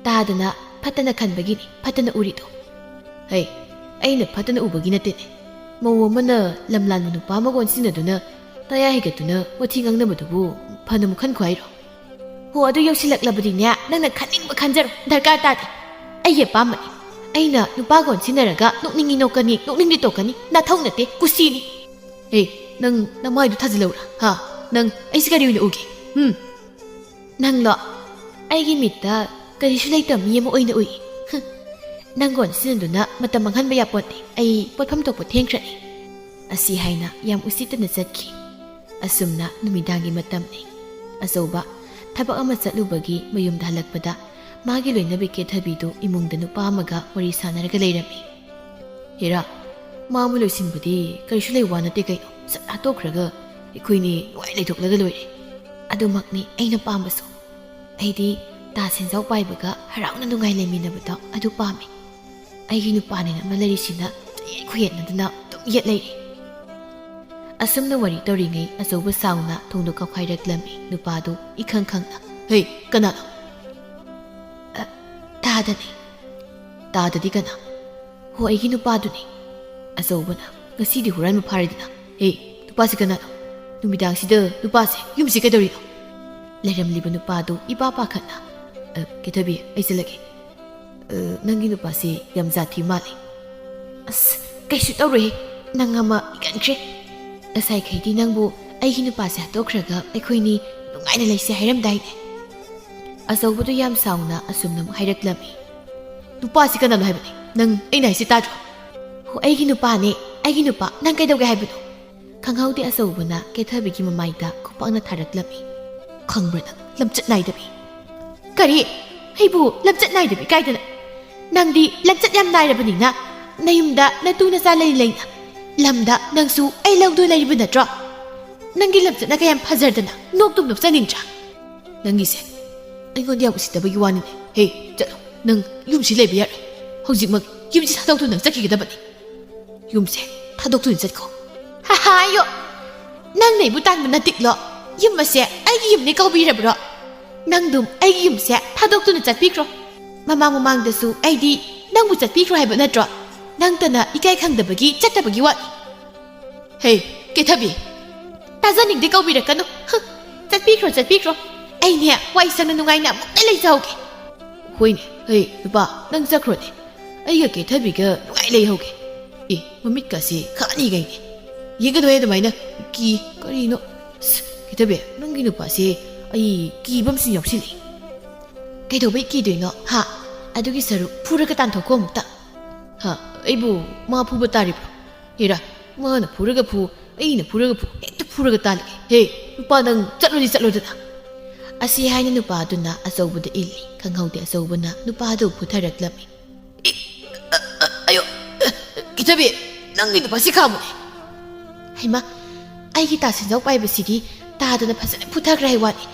ꯇꯥꯗꯅ ꯐꯠꯇꯅ ꯈꯟꯕꯒꯤꯅꯤ ꯐꯠꯇꯅ ꯎꯔꯤꯗꯣ꯫ ꯍꯩ, ꯑꯩꯅ ꯐꯠꯇꯅ ꯎꯕꯒꯤ ꯅꯠꯇꯦꯅꯦ꯫ ꯃꯧ ꯑꯃꯅ ꯂꯝ ꯂꯥꯟꯕ ꯅꯨꯄꯥ ꯑꯃꯒ ꯑꯣꯟꯁꯤꯟꯅꯗꯨꯅ ꯇꯌꯥ ꯍꯩꯒꯠꯇꯨꯅ ꯋꯥꯊꯤ ꯉꯥꯡꯅꯕꯗꯨꯕꯨ ꯐꯅ ꯑꯃꯨꯛ ꯈꯟꯈꯣ ꯍꯥꯏꯔꯣ? ꯍꯣ, ꯑꯗꯨ ꯌꯧꯁꯤꯜꯂꯛꯂꯕꯗꯤꯅꯦ ꯅꯪꯅ ꯈꯟꯅꯤꯡꯕ ꯈꯟꯖꯔꯣ, ꯗꯔꯀꯥꯔ ꯇꯥꯗꯦ꯫ ꯑꯩꯒꯤ ꯑꯄꯥꯝꯕꯅꯤ꯫ ꯑꯩꯅ ꯅꯨꯄꯥꯒ ꯑꯣꯟꯁꯤꯟꯅꯔꯒ ꯅꯣꯛꯅꯤꯡꯉꯤ ꯅꯣꯛꯀꯅꯤ, ꯅꯣꯛꯅꯤꯡꯗꯤ ꯇꯣꯛꯀꯅꯤ, ꯅꯥꯊꯧ ꯅꯠꯇꯦ, ꯀꯨꯁꯤꯅꯤ꯫ ꯅꯪ ꯅꯃꯥꯏꯗꯨ ꯊꯥꯖꯤꯜꯂꯧꯔꯥ? ꯅꯪ ꯑꯩꯁꯤ ꯀꯔꯤ ꯑꯣꯏꯅ ꯎꯒꯦ? ꯅꯪꯂꯣ? ꯑꯩꯒꯤ ꯃꯤꯠꯇ ꯀꯔꯤꯁꯨ ꯂꯩꯇꯕ ꯃꯤ ꯑꯃ ꯑꯣꯏꯅ ꯎꯏ꯫ ꯅꯪꯒ ꯑꯣꯟꯁꯤꯟꯅꯗꯨꯅ ꯃꯇꯝ ꯃꯥꯡꯍꯟꯕ ꯌꯥꯄꯣꯟꯇꯦ꯫ ꯑꯩ ꯄꯣꯠꯐꯝ ꯊꯣꯛꯄ ꯊꯦꯡꯈ꯭ꯔꯅꯤ꯫ ꯑꯁꯤ ꯍꯥꯏꯅ ꯌꯥꯝ ꯎꯁꯤꯠꯇꯅ ꯆꯠꯈꯤ꯫ ꯑꯁꯨꯝꯅ ꯅꯨꯃꯤꯗꯥꯡꯒꯤ ꯃꯇꯝꯅꯤ꯫ ꯑꯆꯧꯕ ꯊꯕꯛ ꯑꯃ ꯆꯠꯂꯨꯕꯒꯤ ꯃꯌꯨꯝꯗ ꯍꯜꯂꯛꯄꯗ ꯃꯥꯒꯤ ꯂꯣꯏꯅꯕꯤ ꯀꯦꯊꯕꯤꯗꯨ ꯏꯃꯨꯡꯗ ꯅꯨꯄꯥ ꯑꯃꯒ ꯋꯥꯔꯤ ꯁꯥꯟꯅꯔꯒ ꯂꯩꯔꯝꯃꯤ꯫ ꯍꯦꯔꯥ, ꯃꯥ ꯑꯃ ꯂꯣꯏꯁꯤꯟꯕꯗꯤ ꯀꯔꯤꯁꯨ ꯂꯩ ꯋꯥ ꯅꯠꯇꯦ ꯀꯩꯅꯣ꯫ ꯁꯠ ꯍꯥꯠꯇꯣꯛꯈ꯭ꯔꯒ ꯑꯩꯈꯣꯏꯅꯤ ꯅꯨꯡꯉꯥꯏ ꯂꯩꯊꯣꯛꯂꯒ ꯂꯣꯏꯔꯦ꯫ ꯑꯗꯨꯃꯛꯅꯤ ꯑꯩꯅ ꯄꯥꯝꯕꯁꯨ ꯑꯩꯗꯤ ꯇꯥ ꯁꯦꯟꯖꯥꯎ ꯄꯥꯏꯕꯒ ꯍꯔꯥꯎꯅ ꯅꯨꯡꯉꯥꯏ ꯂꯩꯃꯤꯟꯅꯕꯗꯣ ꯑꯗꯨ ꯄꯥꯝꯃꯤ ꯑꯩꯒꯤ ꯅꯨꯄꯥꯅꯤꯅ ꯑꯃ ꯂꯩꯔꯤꯁꯤꯅ ꯆꯌꯦꯠ ꯈꯨꯌꯦꯠꯅꯗꯨꯅ ꯑꯗꯨꯝ ꯌꯦꯠ ꯂꯩꯔꯤ ꯑꯁꯨꯝꯅ ꯋꯥꯔꯤ ꯇꯧꯔꯤꯉꯩ ꯑꯆꯧꯕ ꯁꯥꯎꯅ ꯊꯣꯡꯗꯣ ꯀꯥꯎꯈꯥꯏꯔꯛꯂꯝꯃꯤ ꯅꯨꯄꯥꯗꯨ ꯏꯈꯪ ꯈꯪꯅ ꯍꯦ ꯀꯅꯥꯅꯣ ꯇꯥꯗꯅꯤ ꯇꯥꯗꯗꯤ ꯀꯅꯥ ꯍꯣ ꯑꯩꯒꯤ ꯅꯨꯄꯥꯗꯨꯅꯤ ꯑꯆꯧꯕꯅ ꯉꯁꯤꯗꯤ ꯍꯨꯔꯥꯟꯕ ꯐꯥꯔꯤꯗꯅ ꯍꯦ ꯅꯨꯄꯥꯁꯤ ꯀꯅꯥꯅꯣ ꯅꯨꯃꯤꯗꯥꯡꯁꯤꯗ ꯅꯨꯄꯥꯁꯦ ꯌꯨꯝꯁꯤ ꯀꯩꯗꯧꯔꯤꯅꯣ ꯂꯩꯔꯝꯂꯤꯕ ꯅꯨꯄꯥꯗꯨ ꯏꯄꯥ ꯄꯥꯈꯠꯅ ꯀꯦꯊꯕꯤ ꯑꯩ ꯆꯠꯂꯒꯦ ꯅꯪꯒꯤ ꯅꯨꯄꯥꯁꯤ ꯌꯥꯝ ꯖꯥꯊꯤ ꯃꯥꯜꯂꯤ ꯑꯁ ꯀꯩꯁꯨ ꯇꯧꯔꯣꯏ ꯅꯪ ꯑꯃ ꯏꯀꯟꯈ꯭ꯔꯦ ꯉꯁꯥꯏꯈꯩꯗꯤ ꯅꯪꯕꯨ ꯑꯩꯒꯤ ꯅꯨꯄꯥꯁꯦ ꯍꯥꯠꯇꯣꯛꯈ꯭ꯔꯒ ꯑꯩꯈꯣꯏꯅꯤ ꯅꯨꯡꯉꯥꯏꯅ ꯂꯩꯁꯦ ꯍꯥꯏꯔꯝꯗꯥꯏꯅꯦ ꯑꯆꯧꯕꯗꯨ ꯌꯥꯝ ꯁꯥꯎꯅ ꯑꯁꯨꯝꯅ ꯑꯃꯨꯛ ꯍꯥꯏꯔꯛꯂꯝꯃꯤ ꯅꯨꯄꯥꯁꯤ ꯀꯅꯥꯅꯣ ꯍꯥꯏꯕꯅꯤ ꯅꯪ ꯑꯩꯅ ꯍꯥꯏꯁꯤ ꯇꯥꯗ꯭ꯔꯣ ꯍꯣ ꯑꯩꯒꯤ ꯅꯨꯄꯥꯅꯦ ꯑꯩꯒꯤ ꯅꯨꯄꯥ ꯅꯪ ꯀꯩꯗꯧꯒꯦ ꯍꯥꯏꯕꯅꯣ ꯈꯪꯍꯧꯗꯦ ꯑꯆꯧꯕꯅ ꯀꯦꯊꯕꯤꯒꯤ ꯃꯃꯥꯏꯗ ꯈꯨꯄꯥꯛꯅ ꯊꯥꯔꯛꯂꯝꯃꯤ ꯈꯪꯕ꯭ꯔꯥ ꯅꯪ ꯂꯝꯆꯠ ꯅꯥꯏꯗꯕꯤ ꯀꯔꯤ ꯑꯩꯕꯨ ꯂꯝꯆꯠ ꯅꯥꯏꯗꯕꯤ ꯀꯥꯏꯗꯅ ꯅꯪꯗꯤ ꯂꯝꯆꯠ ꯌꯥꯝ ꯅꯥꯏꯔꯕꯅꯤꯅ ꯅꯌꯨꯝꯗ ꯅꯇꯨ ꯅꯆꯥ ꯂꯩꯅ ꯂꯝꯗ ꯅꯪꯁꯨ ꯑꯩ ꯂꯧꯗꯣꯏ ꯂꯩꯔꯤꯕ ꯅꯠꯇ꯭ꯔꯣ ꯅꯪꯒꯤ ꯂꯝꯆꯠꯅ ꯀꯌꯥꯝ ꯐꯖꯔꯗꯅ ꯅꯣꯛꯇꯨꯝ ꯅꯣꯛꯆꯅꯤꯡꯗ꯭ꯔꯥ ꯅꯪꯒꯤꯁꯦ ꯑꯩꯉꯣꯟꯗ ꯌꯥꯝ ꯎꯁꯤꯠꯇꯕꯒꯤ ꯋꯥꯅꯤꯅꯦ ꯍꯦ ꯆꯠꯂꯣ ꯅꯪ ꯌꯨꯝꯁꯤ ꯂꯩꯕ ꯌꯥꯔꯣꯏ ꯍꯧꯖꯤꯛꯃꯛ ꯌꯨꯝꯁꯤ ꯊꯥꯗꯣꯛꯇꯨꯅ ꯅꯪ ꯆꯠꯈꯤꯒꯗꯕꯅꯤ ꯌꯨꯝꯁꯦ ꯊꯥꯗꯣꯛꯇꯨꯅ ꯆꯠꯈꯣ ꯍꯥꯏꯌꯣ ꯅꯪ ꯅꯩꯕꯨ ꯇꯥꯟꯕ ꯅꯠꯇꯤꯛꯂꯣ ꯌꯨꯝ ꯑꯁꯦ ꯑꯩꯒꯤ ꯌꯨꯝꯅꯤ ꯀꯧꯕꯤꯔꯕ꯭ꯔꯣ ꯅꯪꯗꯨꯝ ꯑꯩꯒꯤ ꯌꯨꯝꯁꯦ ꯊꯥꯗꯣꯛꯇꯨꯅ ꯆꯠꯄꯤꯈ꯭ꯔꯣ ꯃꯃꯥꯡꯗꯁꯨ ꯑꯩꯗꯤ ꯅꯪꯕꯨ ꯆꯠꯄꯤꯈ꯭ꯔꯣ ꯍꯥꯏꯕ ꯅꯠꯇ꯭ꯔꯣ ꯅꯪꯇꯅ ꯏꯀꯥꯏ ꯈꯪꯗꯕꯒꯤ ꯆꯠꯇꯕꯒꯤ ꯋꯥꯅꯤ ꯍꯦ ꯀꯦꯊꯕꯤ ꯇꯥꯖꯅꯤꯡꯗꯦ ꯀꯧꯕꯤꯔꯛꯀꯅꯨ ꯆꯠꯄꯤꯈ꯭ꯔꯣ ꯑꯩꯅꯦ ꯋꯥꯏ ꯁꯪꯅ ꯅꯨꯡꯉꯥꯏꯅ ꯑꯃꯨꯛꯇ ꯂꯩꯖꯍꯧꯒꯦ ꯍꯣꯏꯅꯦ ꯍꯦ ꯅꯨꯄꯥ ꯅꯪ ꯆꯠꯈ꯭ꯔꯣꯅꯦ ꯑꯩꯒ ꯀꯦꯊꯕꯤꯒ ꯅꯨꯡꯉꯥꯏ ꯂꯩꯍꯧꯒꯦ ꯃꯃꯤꯠꯀꯁꯤ ꯈꯥꯅꯤꯒꯩꯅꯦ ꯌꯦꯡꯒꯗꯣꯏ ꯑꯗꯨꯃꯥꯏꯅ ꯀꯔꯤꯅꯣ ꯀꯦꯊꯕꯤ ꯅꯪꯒꯤ ꯅꯨꯄꯥꯁꯦ ꯑꯩ ꯀꯤꯕ ꯑꯃꯁꯨ ꯌꯥꯎꯁꯤꯜꯂꯤ ꯀꯩꯗꯧꯕꯩ ꯀꯤꯗꯣꯏꯅꯣ ꯑꯗꯨꯒꯤ ꯁꯔꯨꯛ ꯐꯨꯔꯒ ꯇꯥꯟꯊꯣꯛꯀꯣ ꯑꯃꯨꯛꯇ ꯑꯩꯕꯨ ꯃꯥ ꯐꯨꯕ ꯇꯥꯔꯤꯕ꯭ꯔꯣ ꯍꯦꯔꯥ ꯃꯥꯅ ꯐꯨꯔꯒ ꯐꯨ ꯑꯩꯅ ꯐꯨꯔꯒ ꯐꯨ ꯍꯦꯛꯇ ꯐꯨꯔꯒ ꯇꯥꯜꯂꯒꯦ ꯍꯦ ꯅꯨꯄꯥ ꯅꯪ ꯆꯠꯂꯣꯗꯅ ꯑꯁꯤ ꯍꯥꯏꯅ ꯅꯨꯄꯥꯗꯨꯅ ꯑꯆꯧꯕꯗ ꯏꯜꯂꯤ ꯈꯪꯍꯧꯗꯦ ꯑꯆꯧꯕꯅ ꯅꯨꯄꯥꯗꯨ ꯐꯨꯊꯔꯛꯂꯝꯃꯤ ꯑꯌꯣ ꯀꯦꯊꯕꯤ ꯅꯪꯒꯤ ꯅꯨꯄꯥꯁꯤ ꯈꯥꯝꯃꯨꯅꯦ ꯍꯩꯃꯥ ꯑꯩꯒꯤ ꯇꯥ ꯁꯦꯟꯖꯥꯎ ꯄꯥꯏꯕꯁꯤꯗꯤ ꯇꯥꯗꯅ ꯐꯖꯅ ꯐꯨꯊꯈ꯭ꯔꯦ ꯍꯥꯏ ꯋꯥꯅꯤ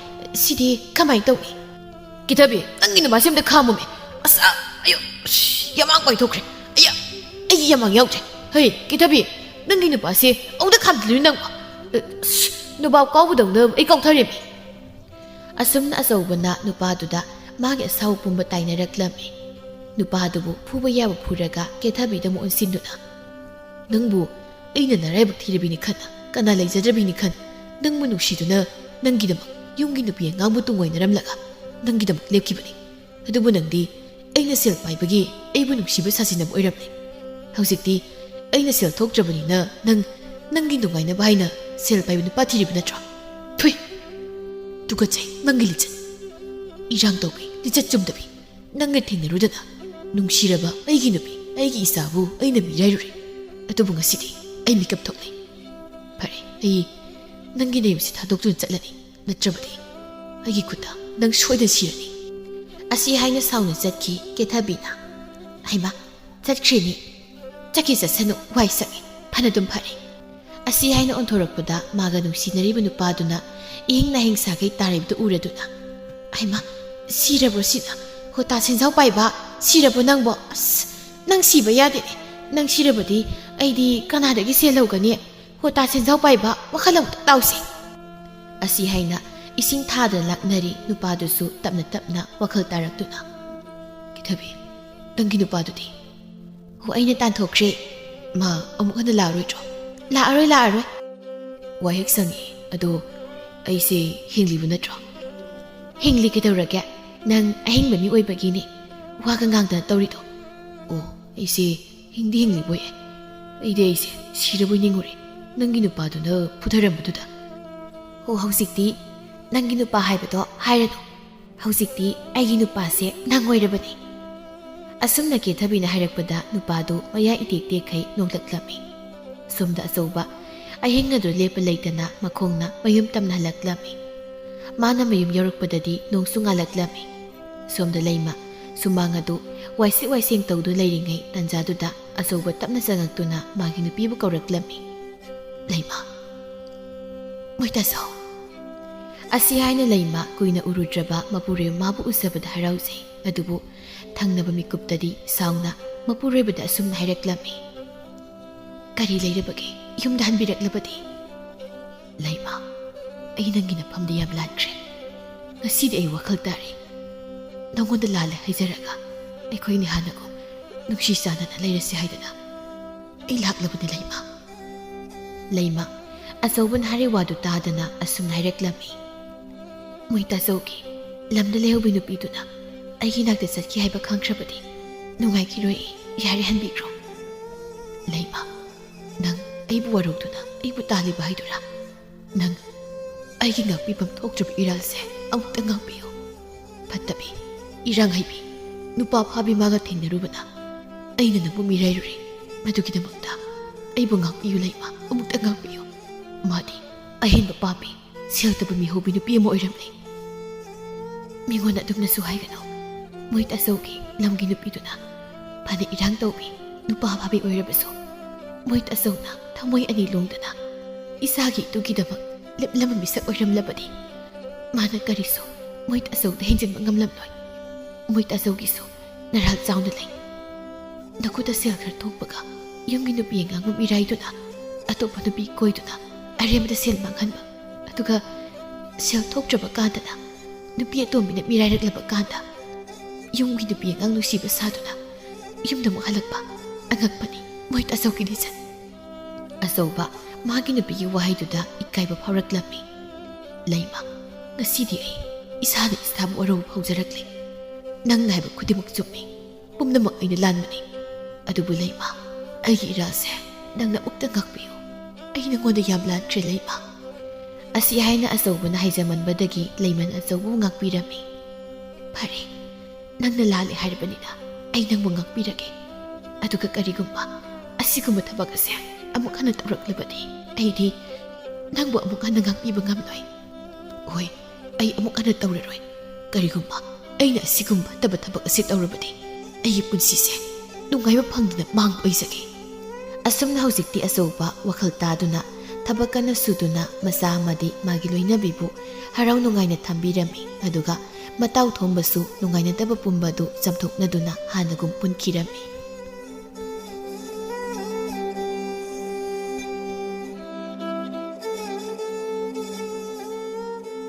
ꯁꯤꯗꯤ ꯀꯃꯥꯏꯅ ꯇꯧꯅꯤ ꯀꯦꯊꯕꯤ ꯅꯪꯒꯤ ꯅꯨꯄꯥꯁꯤ ꯑꯝꯇ ꯈꯥꯝꯃꯨꯃꯦ ꯑꯁ ꯑꯌꯣ ꯌꯥꯃꯥꯡ ꯄꯥꯏꯊꯣꯛꯈ꯭ꯔꯦ ꯑꯩꯌꯥ ꯑꯩꯒꯤ ꯌꯥꯃꯥꯡ ꯌꯥꯎꯗ꯭ꯔꯦ ꯍꯦ ꯀꯦꯊꯕꯤ ꯅꯪꯒꯤ ꯅꯨꯄꯥꯁꯦ ꯑꯃꯨꯛꯇ ꯈꯥꯝꯗ꯭ꯔꯤꯅꯤ ꯅꯪꯕꯣ ꯅꯨꯄꯥ ꯀꯥꯎꯕꯗꯧꯅ ꯑꯩ ꯀꯥꯎꯊꯔꯦꯃꯤ ꯑꯁꯨꯝꯅ ꯑꯆꯧꯕꯅ ꯅꯨꯄꯥꯗꯨꯗ ꯃꯥꯒꯤ ꯑꯁꯥꯎ ꯄꯨꯝꯕ ꯇꯥꯏꯅꯔꯛꯂꯝꯃꯤ ꯅꯨꯄꯥꯗꯨꯕꯨ ꯐꯨꯕ ꯌꯥꯕ ꯐꯨꯔꯒ ꯀꯦꯊꯕꯤꯗ ꯑꯃꯨꯛ ꯑꯣꯟꯁꯤꯟꯗꯨꯅ ꯅꯪꯕꯨ ꯑꯩꯅ ꯅꯔꯥꯏꯕꯛ ꯊꯤꯔꯕꯤꯅꯤ ꯈꯟ ꯀꯅꯥ ꯂꯩꯖꯗ꯭ꯔꯕꯤꯅꯤ ꯈꯟ ꯅꯪꯕꯨ ꯅꯨꯡꯁꯤꯗꯨꯅ ꯅꯪꯒꯤꯗꯃꯛ ꯌꯨꯝꯒꯤ ꯅꯨꯄꯤ ꯑꯉꯥꯡꯕꯨ ꯇꯨꯡꯑꯣꯏꯅꯔꯝꯂꯒ ꯅꯪꯒꯤꯗꯃꯛ ꯂꯦꯞꯈꯤꯕꯅꯤ ꯑꯗꯨꯕꯨ ꯅꯪꯗꯤ ꯑꯩꯅ ꯁꯦꯜ ꯄꯥꯏꯕꯒꯤ ꯑꯩꯕꯨ ꯅꯨꯡꯁꯤꯕ ꯁꯥꯁꯤꯟꯅꯕ ꯑꯣꯏꯔꯝꯃꯤ ꯍꯧꯖꯤꯛꯇꯤ ꯑꯩꯅ ꯁꯦꯜ ꯊꯣꯛꯇ꯭ꯔꯕꯅꯤꯅ ꯅꯪꯒꯤ ꯅꯨꯡꯉꯥꯏꯅꯕ ꯍꯥꯏꯅ ꯁꯦꯜ ꯄꯥꯏꯕ ꯅꯨꯄꯥ ꯊꯤꯔꯤꯕ ꯅꯠꯇ꯭ꯔꯣ ꯊꯨꯏ ꯇꯨꯀꯠꯆꯩ ꯅꯪꯒꯤ ꯂꯤꯆꯠ ꯏꯔꯥꯡ ꯇꯧꯕꯤ ꯂꯤꯆꯠ ꯆꯨꯝꯗꯕꯤ ꯅꯪꯒ ꯊꯦꯡꯅꯔꯨꯗꯅ ꯅꯨꯡꯁꯤꯔꯕ ꯑꯩꯒꯤ ꯅꯨꯄꯤ ꯑꯩꯒꯤ ꯏꯆꯥꯕꯨ ꯑꯩꯅ ꯃꯤꯔꯥꯏꯔꯨꯔꯦ ꯑꯗꯨꯕꯨ ꯉꯁꯤꯗꯤ ꯑꯩ ꯃꯤꯀꯞ ꯊꯣꯛꯂꯦ ꯐꯔꯦ ꯑꯩ ꯅꯪꯒꯤ ꯅꯌꯨꯝꯁꯤ ꯊꯥꯗꯣꯛꯇꯨꯅ ꯆꯠꯂꯅꯤ ꯅꯠꯇ꯭ꯔꯕꯗꯤ ꯑꯩꯒꯤ ꯈꯨꯠꯇ ꯅꯪ ꯁꯣꯏꯗꯅ ꯁꯤꯔꯅꯤ ꯑꯁꯤ ꯍꯥꯏꯅ ꯁꯥꯎꯅ ꯆꯠꯈꯤ ꯀꯦꯊꯕꯤꯅ ꯍꯩꯃꯥ ꯆꯠꯈ꯭ꯔꯦꯅꯤ ꯆꯠꯁꯅꯨ ꯋꯥꯏ ꯁꯪꯉꯦ ꯐꯅꯗꯨꯝ ꯐꯔꯦ ꯑꯁꯤ ꯍꯥꯏꯅ ꯑꯣꯟꯊꯣꯔꯛꯄꯗ ꯃꯥꯒ ꯅꯨꯡꯁꯤꯅꯔꯤꯕ ꯅꯨꯄꯥꯗꯨꯅ ꯏꯍꯤꯡ ꯅꯥꯍꯤꯡ ꯁꯥꯒꯩ ꯇꯥꯔꯤꯕꯗꯨ ꯎꯔꯗꯨꯅ ꯍꯩꯃꯥ ꯁꯤꯔꯕ꯭ꯔꯣ ꯁꯤꯅ ꯍꯣꯇꯥ ꯁꯦꯟꯖꯥꯎ ꯄꯥꯏꯕ ꯁꯤꯔꯕꯣ ꯅꯪꯕꯣ ꯑꯁ ꯅꯪ ꯁꯤꯕ ꯌꯥꯗꯦꯅꯦ ꯅꯪ ꯁꯤꯔꯕꯗꯤ ꯑꯩꯗꯤ ꯀꯅꯥꯗꯒꯤ ꯁꯦꯜ ꯂꯧꯒꯅꯤ ꯍꯣꯇꯥ ꯁꯦꯟꯖꯥꯎ ꯄꯥꯏꯕ ꯋꯥꯈꯜ ꯑꯃꯨꯛꯇ ꯇꯥꯎꯁꯤ ꯑꯁꯤ ꯍꯥꯏꯅ ꯏꯁꯤꯡ ꯊꯥꯗꯅ ꯂꯥꯛꯅꯔꯤ ꯅꯨꯄꯥꯗꯨꯁꯨ ꯇꯞꯅ ꯇꯞꯅ ꯋꯥꯈꯜ ꯇꯥꯔꯛꯇꯨꯅ ꯀꯦꯊꯕꯤ ꯅꯪꯒꯤ ꯅꯨꯄꯥꯗꯨꯗꯤ ꯍꯣ ꯑꯩꯅ ꯇꯥꯟꯊꯣꯛꯈ꯭ꯔꯦ ꯃꯥ ꯑꯃꯨꯛ ꯍꯟꯅ ꯂꯥꯛꯑꯔꯣꯏꯗ꯭ꯔꯣ ꯂꯥꯛꯑꯔꯣꯏ ꯋꯥ ꯍꯦꯛ ꯁꯪꯉꯤ ꯑꯗꯣ ꯑꯩꯁꯦ ꯍꯤꯡꯂꯤꯕ ꯅꯠꯇ꯭ꯔꯣ ꯍꯤꯡꯂꯤ ꯀꯩꯗꯧꯔꯒꯦ ꯅꯪ ꯑꯍꯤꯡꯕ ꯃꯤ ꯑꯣꯏꯕꯒꯤꯅꯤ ꯋꯥꯒ ꯉꯥꯡꯗꯅ ꯇꯧꯔꯤꯗꯣ ꯑꯣ ꯑꯩꯁꯦ ꯍꯤꯡꯂꯤꯕꯣꯏ ꯑꯩꯁꯦ ꯁꯤꯔꯕꯣꯏ ꯅꯤꯡꯉꯨꯔꯦ ꯅꯪꯒꯤ ꯅꯨꯄꯥꯗꯨꯅ ꯐꯨꯊꯔꯝꯕꯗꯨꯗ ꯍꯣ ꯍꯧꯖꯤꯛꯇꯤ ꯅꯪꯒꯤ ꯅꯨꯄꯥ ꯍꯥꯏꯕꯗꯣ ꯍꯥꯏꯔꯅꯨ ꯍꯧꯖꯤꯛꯇꯤ ꯑꯩꯒꯤ ꯅꯨꯄꯥꯁꯦ ꯅꯪ ꯑꯣꯏꯔꯕꯅꯤ ꯑꯁꯨꯝꯅ ꯀꯦꯊꯕꯤꯅ ꯍꯥꯏꯔꯛꯄꯗ ꯅꯨꯄꯥꯗꯨ ꯃꯌꯥ ꯏꯇꯦꯛ ꯇꯦꯛꯈꯩ ꯅꯣꯡꯂꯛꯂꯝꯃꯤ ꯁꯣꯝꯗ ꯑꯆꯧꯕ ꯑꯍꯤꯡꯅꯗꯨ ꯂꯦꯞꯄ ꯂꯩꯇꯅ ꯃꯈꯣꯡꯅ ꯃꯌꯨꯝ ꯇꯝꯅ ꯍꯜꯂꯛꯂꯝꯃꯤ ꯃꯥꯅ ꯃꯌꯨꯝ ꯌꯧꯔꯛꯄꯗꯗꯤ ꯅꯣꯡꯁꯨ ꯉꯥꯜꯂꯛꯂꯝꯃꯤ ꯁꯣꯝꯗ ꯂꯩꯃ ꯁꯨꯃꯥꯡ ꯑꯗꯨ ꯋꯥꯏꯁꯤꯛ ꯋꯥꯏꯁꯦꯡ ꯇꯧꯗꯨ ꯂꯩꯔꯤꯉꯩ ꯇꯟꯖꯥꯗꯨꯗ ꯑꯆꯧꯕ ꯇꯞꯅ ꯆꯪꯉꯛꯇꯨꯅ ꯃꯥꯒꯤ ꯅꯨꯄꯤꯕꯨ ꯀꯧꯔꯛꯂꯝꯃꯤ ꯂꯩꯃ ꯃꯣꯏꯇꯥꯁꯥꯎ ꯑꯁꯤ ꯍꯥꯏꯅ ꯂꯩꯃ ꯀꯨꯏꯅ ꯎꯔꯨꯗ꯭ꯔꯕ ꯃꯄꯨꯔꯣꯏꯕ ꯃꯥꯕꯨ ꯎꯖꯕꯗ ꯍꯔꯥꯎꯖꯩ꯫ ꯑꯗꯨꯕꯨ ꯊꯪꯅꯕ ꯃꯤꯀꯨꯞꯇꯗꯤ ꯁꯥꯎꯅ ꯃꯄꯨꯔꯣꯏꯕꯗ ꯑꯁꯨꯝꯅ ꯍꯥꯏꯔꯛꯂꯝꯃꯤ꯫ ꯀꯔꯤ ꯂꯩꯔꯕꯒꯦ? ꯌꯨꯝꯗ ꯍꯟꯕꯤꯔꯛꯂꯕꯗꯤ? ꯂꯩꯃ, ꯑꯩ ꯅꯪꯒꯤ ꯅꯐꯝꯗ ꯌꯥꯝ ꯂꯥꯟꯈ꯭ꯔꯦ꯫ ꯉꯁꯤꯗꯤ ꯑꯩ ꯋꯥꯈꯜ ꯇꯥꯔꯦ꯫ ꯅꯉꯣꯟꯗ ꯂꯥꯜꯂꯦ ꯍꯥꯏꯖꯔꯒ ꯑꯩꯈꯣꯏꯅꯤ ꯍꯥꯟꯅꯒꯨꯝ ꯅꯨꯡꯁꯤ ꯆꯥꯟꯅꯅ ꯂꯩꯔꯁꯤ ꯍꯥꯏꯗꯅ ꯑꯩ ꯂꯥꯛꯂꯕꯅꯤ ꯂꯩꯃ꯫ ꯂꯩꯃ ꯑꯆꯧꯕꯅ ꯍꯥꯏꯔꯤ ꯋꯥꯗꯨ ꯇꯥꯗꯅ ꯑꯁꯨꯝꯅ ꯍꯥꯏꯔꯛꯂꯝꯃꯤ꯫ ꯃꯣꯏꯇꯥꯆꯧꯒꯤ ꯂꯝꯗ ꯂꯩꯍꯧꯕꯤ ꯅꯨꯄꯤꯗꯨꯅ ꯑꯩꯒꯤ ꯅꯥꯛꯇ ꯆꯠꯈꯤ ꯍꯥꯏꯕ ꯈꯪꯈ꯭ꯔꯕꯗꯤ ꯅꯨꯡꯉꯥꯏꯈꯤꯔꯣꯏ꯫ ꯌꯥꯔꯦ ꯍꯟꯕꯤꯈ꯭ꯔꯣ꯫ ꯂꯩꯃ, ꯅꯪ ꯑꯩꯕꯨ ꯋꯥꯔꯧꯗꯨꯅ ꯑꯩꯕꯨ ꯇꯥꯜꯂꯤꯕ ꯍꯥꯏꯗꯨꯔꯥ? ꯅꯪ ꯑꯩꯒꯤ ꯉꯥꯛꯄꯤꯐꯝ ꯊꯣꯛꯇ꯭ꯔꯕ ꯏꯔꯥꯜꯁꯦ ꯑꯃꯨꯛꯇ ꯉꯥꯛꯄꯤꯌꯨ꯫ ꯐꯠꯇꯕꯤ, ꯏꯔꯥꯡ ꯍꯩꯕꯤ, ꯅꯨꯄꯥ ꯐꯥꯕꯤ ꯃꯥꯒ ꯊꯦꯡꯅꯔꯨꯕꯅ ꯑꯩꯅ ꯅꯪꯕꯨ ꯃꯤꯔꯥꯏꯔꯨꯔꯦ꯫ ꯃꯗꯨꯒꯤꯗꯃꯛꯇ ꯑꯩꯕꯨ ꯉꯥꯛꯄꯤꯌꯨ ꯂꯩꯃ, ꯑꯃꯨꯛꯇ ꯉꯥꯛꯄꯤꯌꯨ꯫ ꯃꯥꯗꯤ ꯑꯍꯦꯟꯕ ꯄꯥꯝꯕꯤ, ꯁꯦꯜ ꯇꯥꯟꯕ ꯃꯤꯍꯧꯕꯤ ꯅꯨꯄꯤ ꯑꯃ ꯑꯣꯏꯔꯝꯂꯦ꯫ ꯃꯤꯉꯣꯟꯗ ꯑꯗꯨꯝꯅꯁꯨ ꯍꯥꯏꯒꯅꯨ꯫ ꯃꯣꯏꯇꯥꯆꯧꯒꯤ ꯂꯝꯒꯤ ꯅꯨꯄꯤꯗꯨꯅ ꯐꯅ ꯏꯔꯥꯡ ꯇꯧꯕꯤ, ꯅꯨꯄꯥ ꯐꯥꯕꯤ ꯑꯣꯏꯔꯕꯁꯨ ꯃꯣꯏꯇꯥꯆꯧꯅ ꯊꯃꯣꯏ ꯑꯅꯤ ꯂꯣꯡꯗꯅ ꯏꯆꯥꯒꯤ ꯏꯇꯨꯒꯤꯗꯃꯛ ꯂꯦꯞꯂꯝꯕ ꯃꯤꯁꯛ ꯑꯣꯏꯔꯝꯂꯕꯗꯤ ꯃꯥꯅ ꯀꯔꯤꯁꯨ ꯃꯣꯏꯇꯥꯆꯧꯗ ꯍꯦꯟꯖꯤꯟꯕ ꯉꯝꯂꯝꯂꯣꯏ꯫ ꯃꯣꯏꯇꯥꯆꯧꯒꯤꯁꯨ ꯅꯔꯥꯜ ꯆꯥꯎꯅ ꯂꯩ꯫ ꯅꯈꯨꯠꯇ ꯁꯦꯜ ꯈꯔ ꯊꯣꯛꯄꯒ ꯌꯨꯝꯒꯤ ꯅꯨꯄꯤ ꯑꯉꯥꯡꯕ ꯃꯤꯔꯥꯏꯗꯨꯅ ꯑꯇꯣꯞꯄ ꯅꯨꯄꯤ ꯀꯣꯏꯗꯨꯅ ꯑꯔꯦꯝꯕꯗ ꯁꯦꯜ ꯃꯥꯡꯍꯟꯕ, ꯑꯗꯨꯒ ꯁꯦꯜ ꯊꯣꯛꯇ꯭ꯔꯕ ꯀꯥꯟꯗꯅ ꯅꯨꯄꯤ ꯑꯇꯣꯝꯕꯤꯅ ꯃꯤꯔꯥꯏꯔꯛꯂꯕ ꯀꯥꯟꯗ ꯌꯨꯝꯒꯤ ꯅꯨꯄꯤ ꯑꯉꯥꯡ ꯅꯨꯡꯁꯤꯕ ꯁꯥꯗꯨꯅ ꯌꯨꯝꯗ ꯑꯃꯨꯛ ꯍꯜꯂꯛꯄ ꯑꯉꯛꯄꯅꯤ ꯃꯣꯏꯇꯥꯆꯧꯒꯤ ꯂꯤꯆꯠ꯫ ꯑꯆꯧꯕ ꯃꯥꯒꯤ ꯅꯨꯄꯤꯒꯤ ꯋꯥꯍꯩꯗꯨꯗ ꯏꯀꯥꯏꯕ ꯐꯥꯎꯔꯛꯂꯝꯃꯤ꯫ ꯂꯩꯃ, ꯉꯁꯤꯗꯤ ꯑꯩ ꯏꯁꯥꯅ ꯏꯁꯥꯕꯨ ꯋꯥꯔꯧꯕ ꯍꯧꯖꯔꯛꯂꯦ꯫ ꯅꯪꯅ ꯍꯥꯏꯕ ꯈꯨꯗꯤꯡꯃꯛ ꯆꯨꯝꯃꯤ, ꯄꯨꯝꯅꯃꯛ ꯑꯩꯅ ꯂꯥꯟꯕꯅꯤ꯫ ꯑꯗꯨꯕꯨ ꯂꯩꯃ, ꯑꯩꯒꯤ ꯏꯔꯥꯜꯁꯦ ꯅꯪꯅ ꯑꯃꯨꯛꯇ ꯉꯥꯛꯄꯤꯌꯨ꯫ ꯑꯩ ꯅꯉꯣꯟꯗ ꯌꯥꯝ ꯂꯥꯟꯈ꯭ꯔꯦ ꯂꯩꯃ꯫ ꯑꯁꯤ ꯍꯥꯏꯅ ꯑꯆꯧꯕꯅ ꯍꯥꯏꯖꯃꯟꯕꯗꯒꯤ ꯂꯩꯃꯅ ꯑꯆꯧꯕꯕꯨ ꯉꯥꯛꯄꯤꯔꯝꯃꯤ꯫ ꯐꯔꯦ, ꯅꯪꯅ ꯂꯥꯜꯂꯦ ꯍꯥꯏꯔꯕꯅꯤꯅ ꯑꯩ ꯅꯪꯕꯨ ꯉꯥꯛꯄꯤꯔꯒꯦ꯫ ꯑꯗꯨꯒ ꯀꯔꯤꯒꯨꯝꯕ ꯑꯁꯤꯒꯨꯝꯕ ꯊꯕꯛ ꯑꯁꯦ ꯑꯃꯨꯛ ꯍꯟꯅ ꯇꯧꯔꯛꯂꯕꯗꯤ ꯑꯩꯗꯤ ꯅꯪꯕꯨ ꯑꯃꯨꯛ ꯍꯟꯅ ꯉꯥꯛꯄꯤꯕ ꯉꯝꯂꯣꯏ꯫ ꯍꯣꯏ, ꯑꯩ ꯑꯃꯨꯛ ꯍꯟꯅ ꯇꯧꯔꯔꯣꯏ꯫ ꯀꯔꯤꯒꯨꯝꯕ ꯑꯩꯅ ꯑꯁꯤꯒꯨꯝꯕ ꯐꯠꯇꯕ ꯊꯕꯛ ꯑꯁꯤ ꯇꯧꯔꯕꯗꯤ ꯑꯩꯒꯤ ꯄꯨꯟꯁꯤꯁꯦ ꯅꯨꯡꯉꯥꯏꯕ ꯐꯪꯗꯅ ꯃꯥꯡꯕ ꯑꯣꯏꯖꯒꯦ꯫ ꯑꯁꯨꯝꯅ ꯍꯧꯖꯤꯛꯇꯤ ꯑꯆꯧꯕ ꯋꯥꯈꯜ ꯇꯥꯗꯨꯅ ꯊꯕꯛ ꯀꯟꯅ ꯁꯨꯗꯨꯅ ꯃꯆꯥ ꯑꯃꯗꯤ ꯃꯥꯒꯤ ꯂꯣꯏꯅꯕꯤꯕꯨ ꯍꯔꯥꯎ ꯅꯨꯡꯉꯥꯏꯅ ꯊꯝꯕꯤꯔꯝꯃꯤ꯫ ꯑꯗꯨꯒ ꯃꯇꯥꯎ ꯊꯣꯡꯕꯁꯨ ꯅꯨꯡꯉꯥꯏꯅꯗꯕ ꯄꯨꯝꯕ ꯑꯗꯨ ꯆꯝꯊꯣꯛꯅꯗꯨꯅ ꯍꯥꯟꯅꯒꯨꯝ ꯄꯨꯟꯈꯤꯔꯝꯃꯤ꯫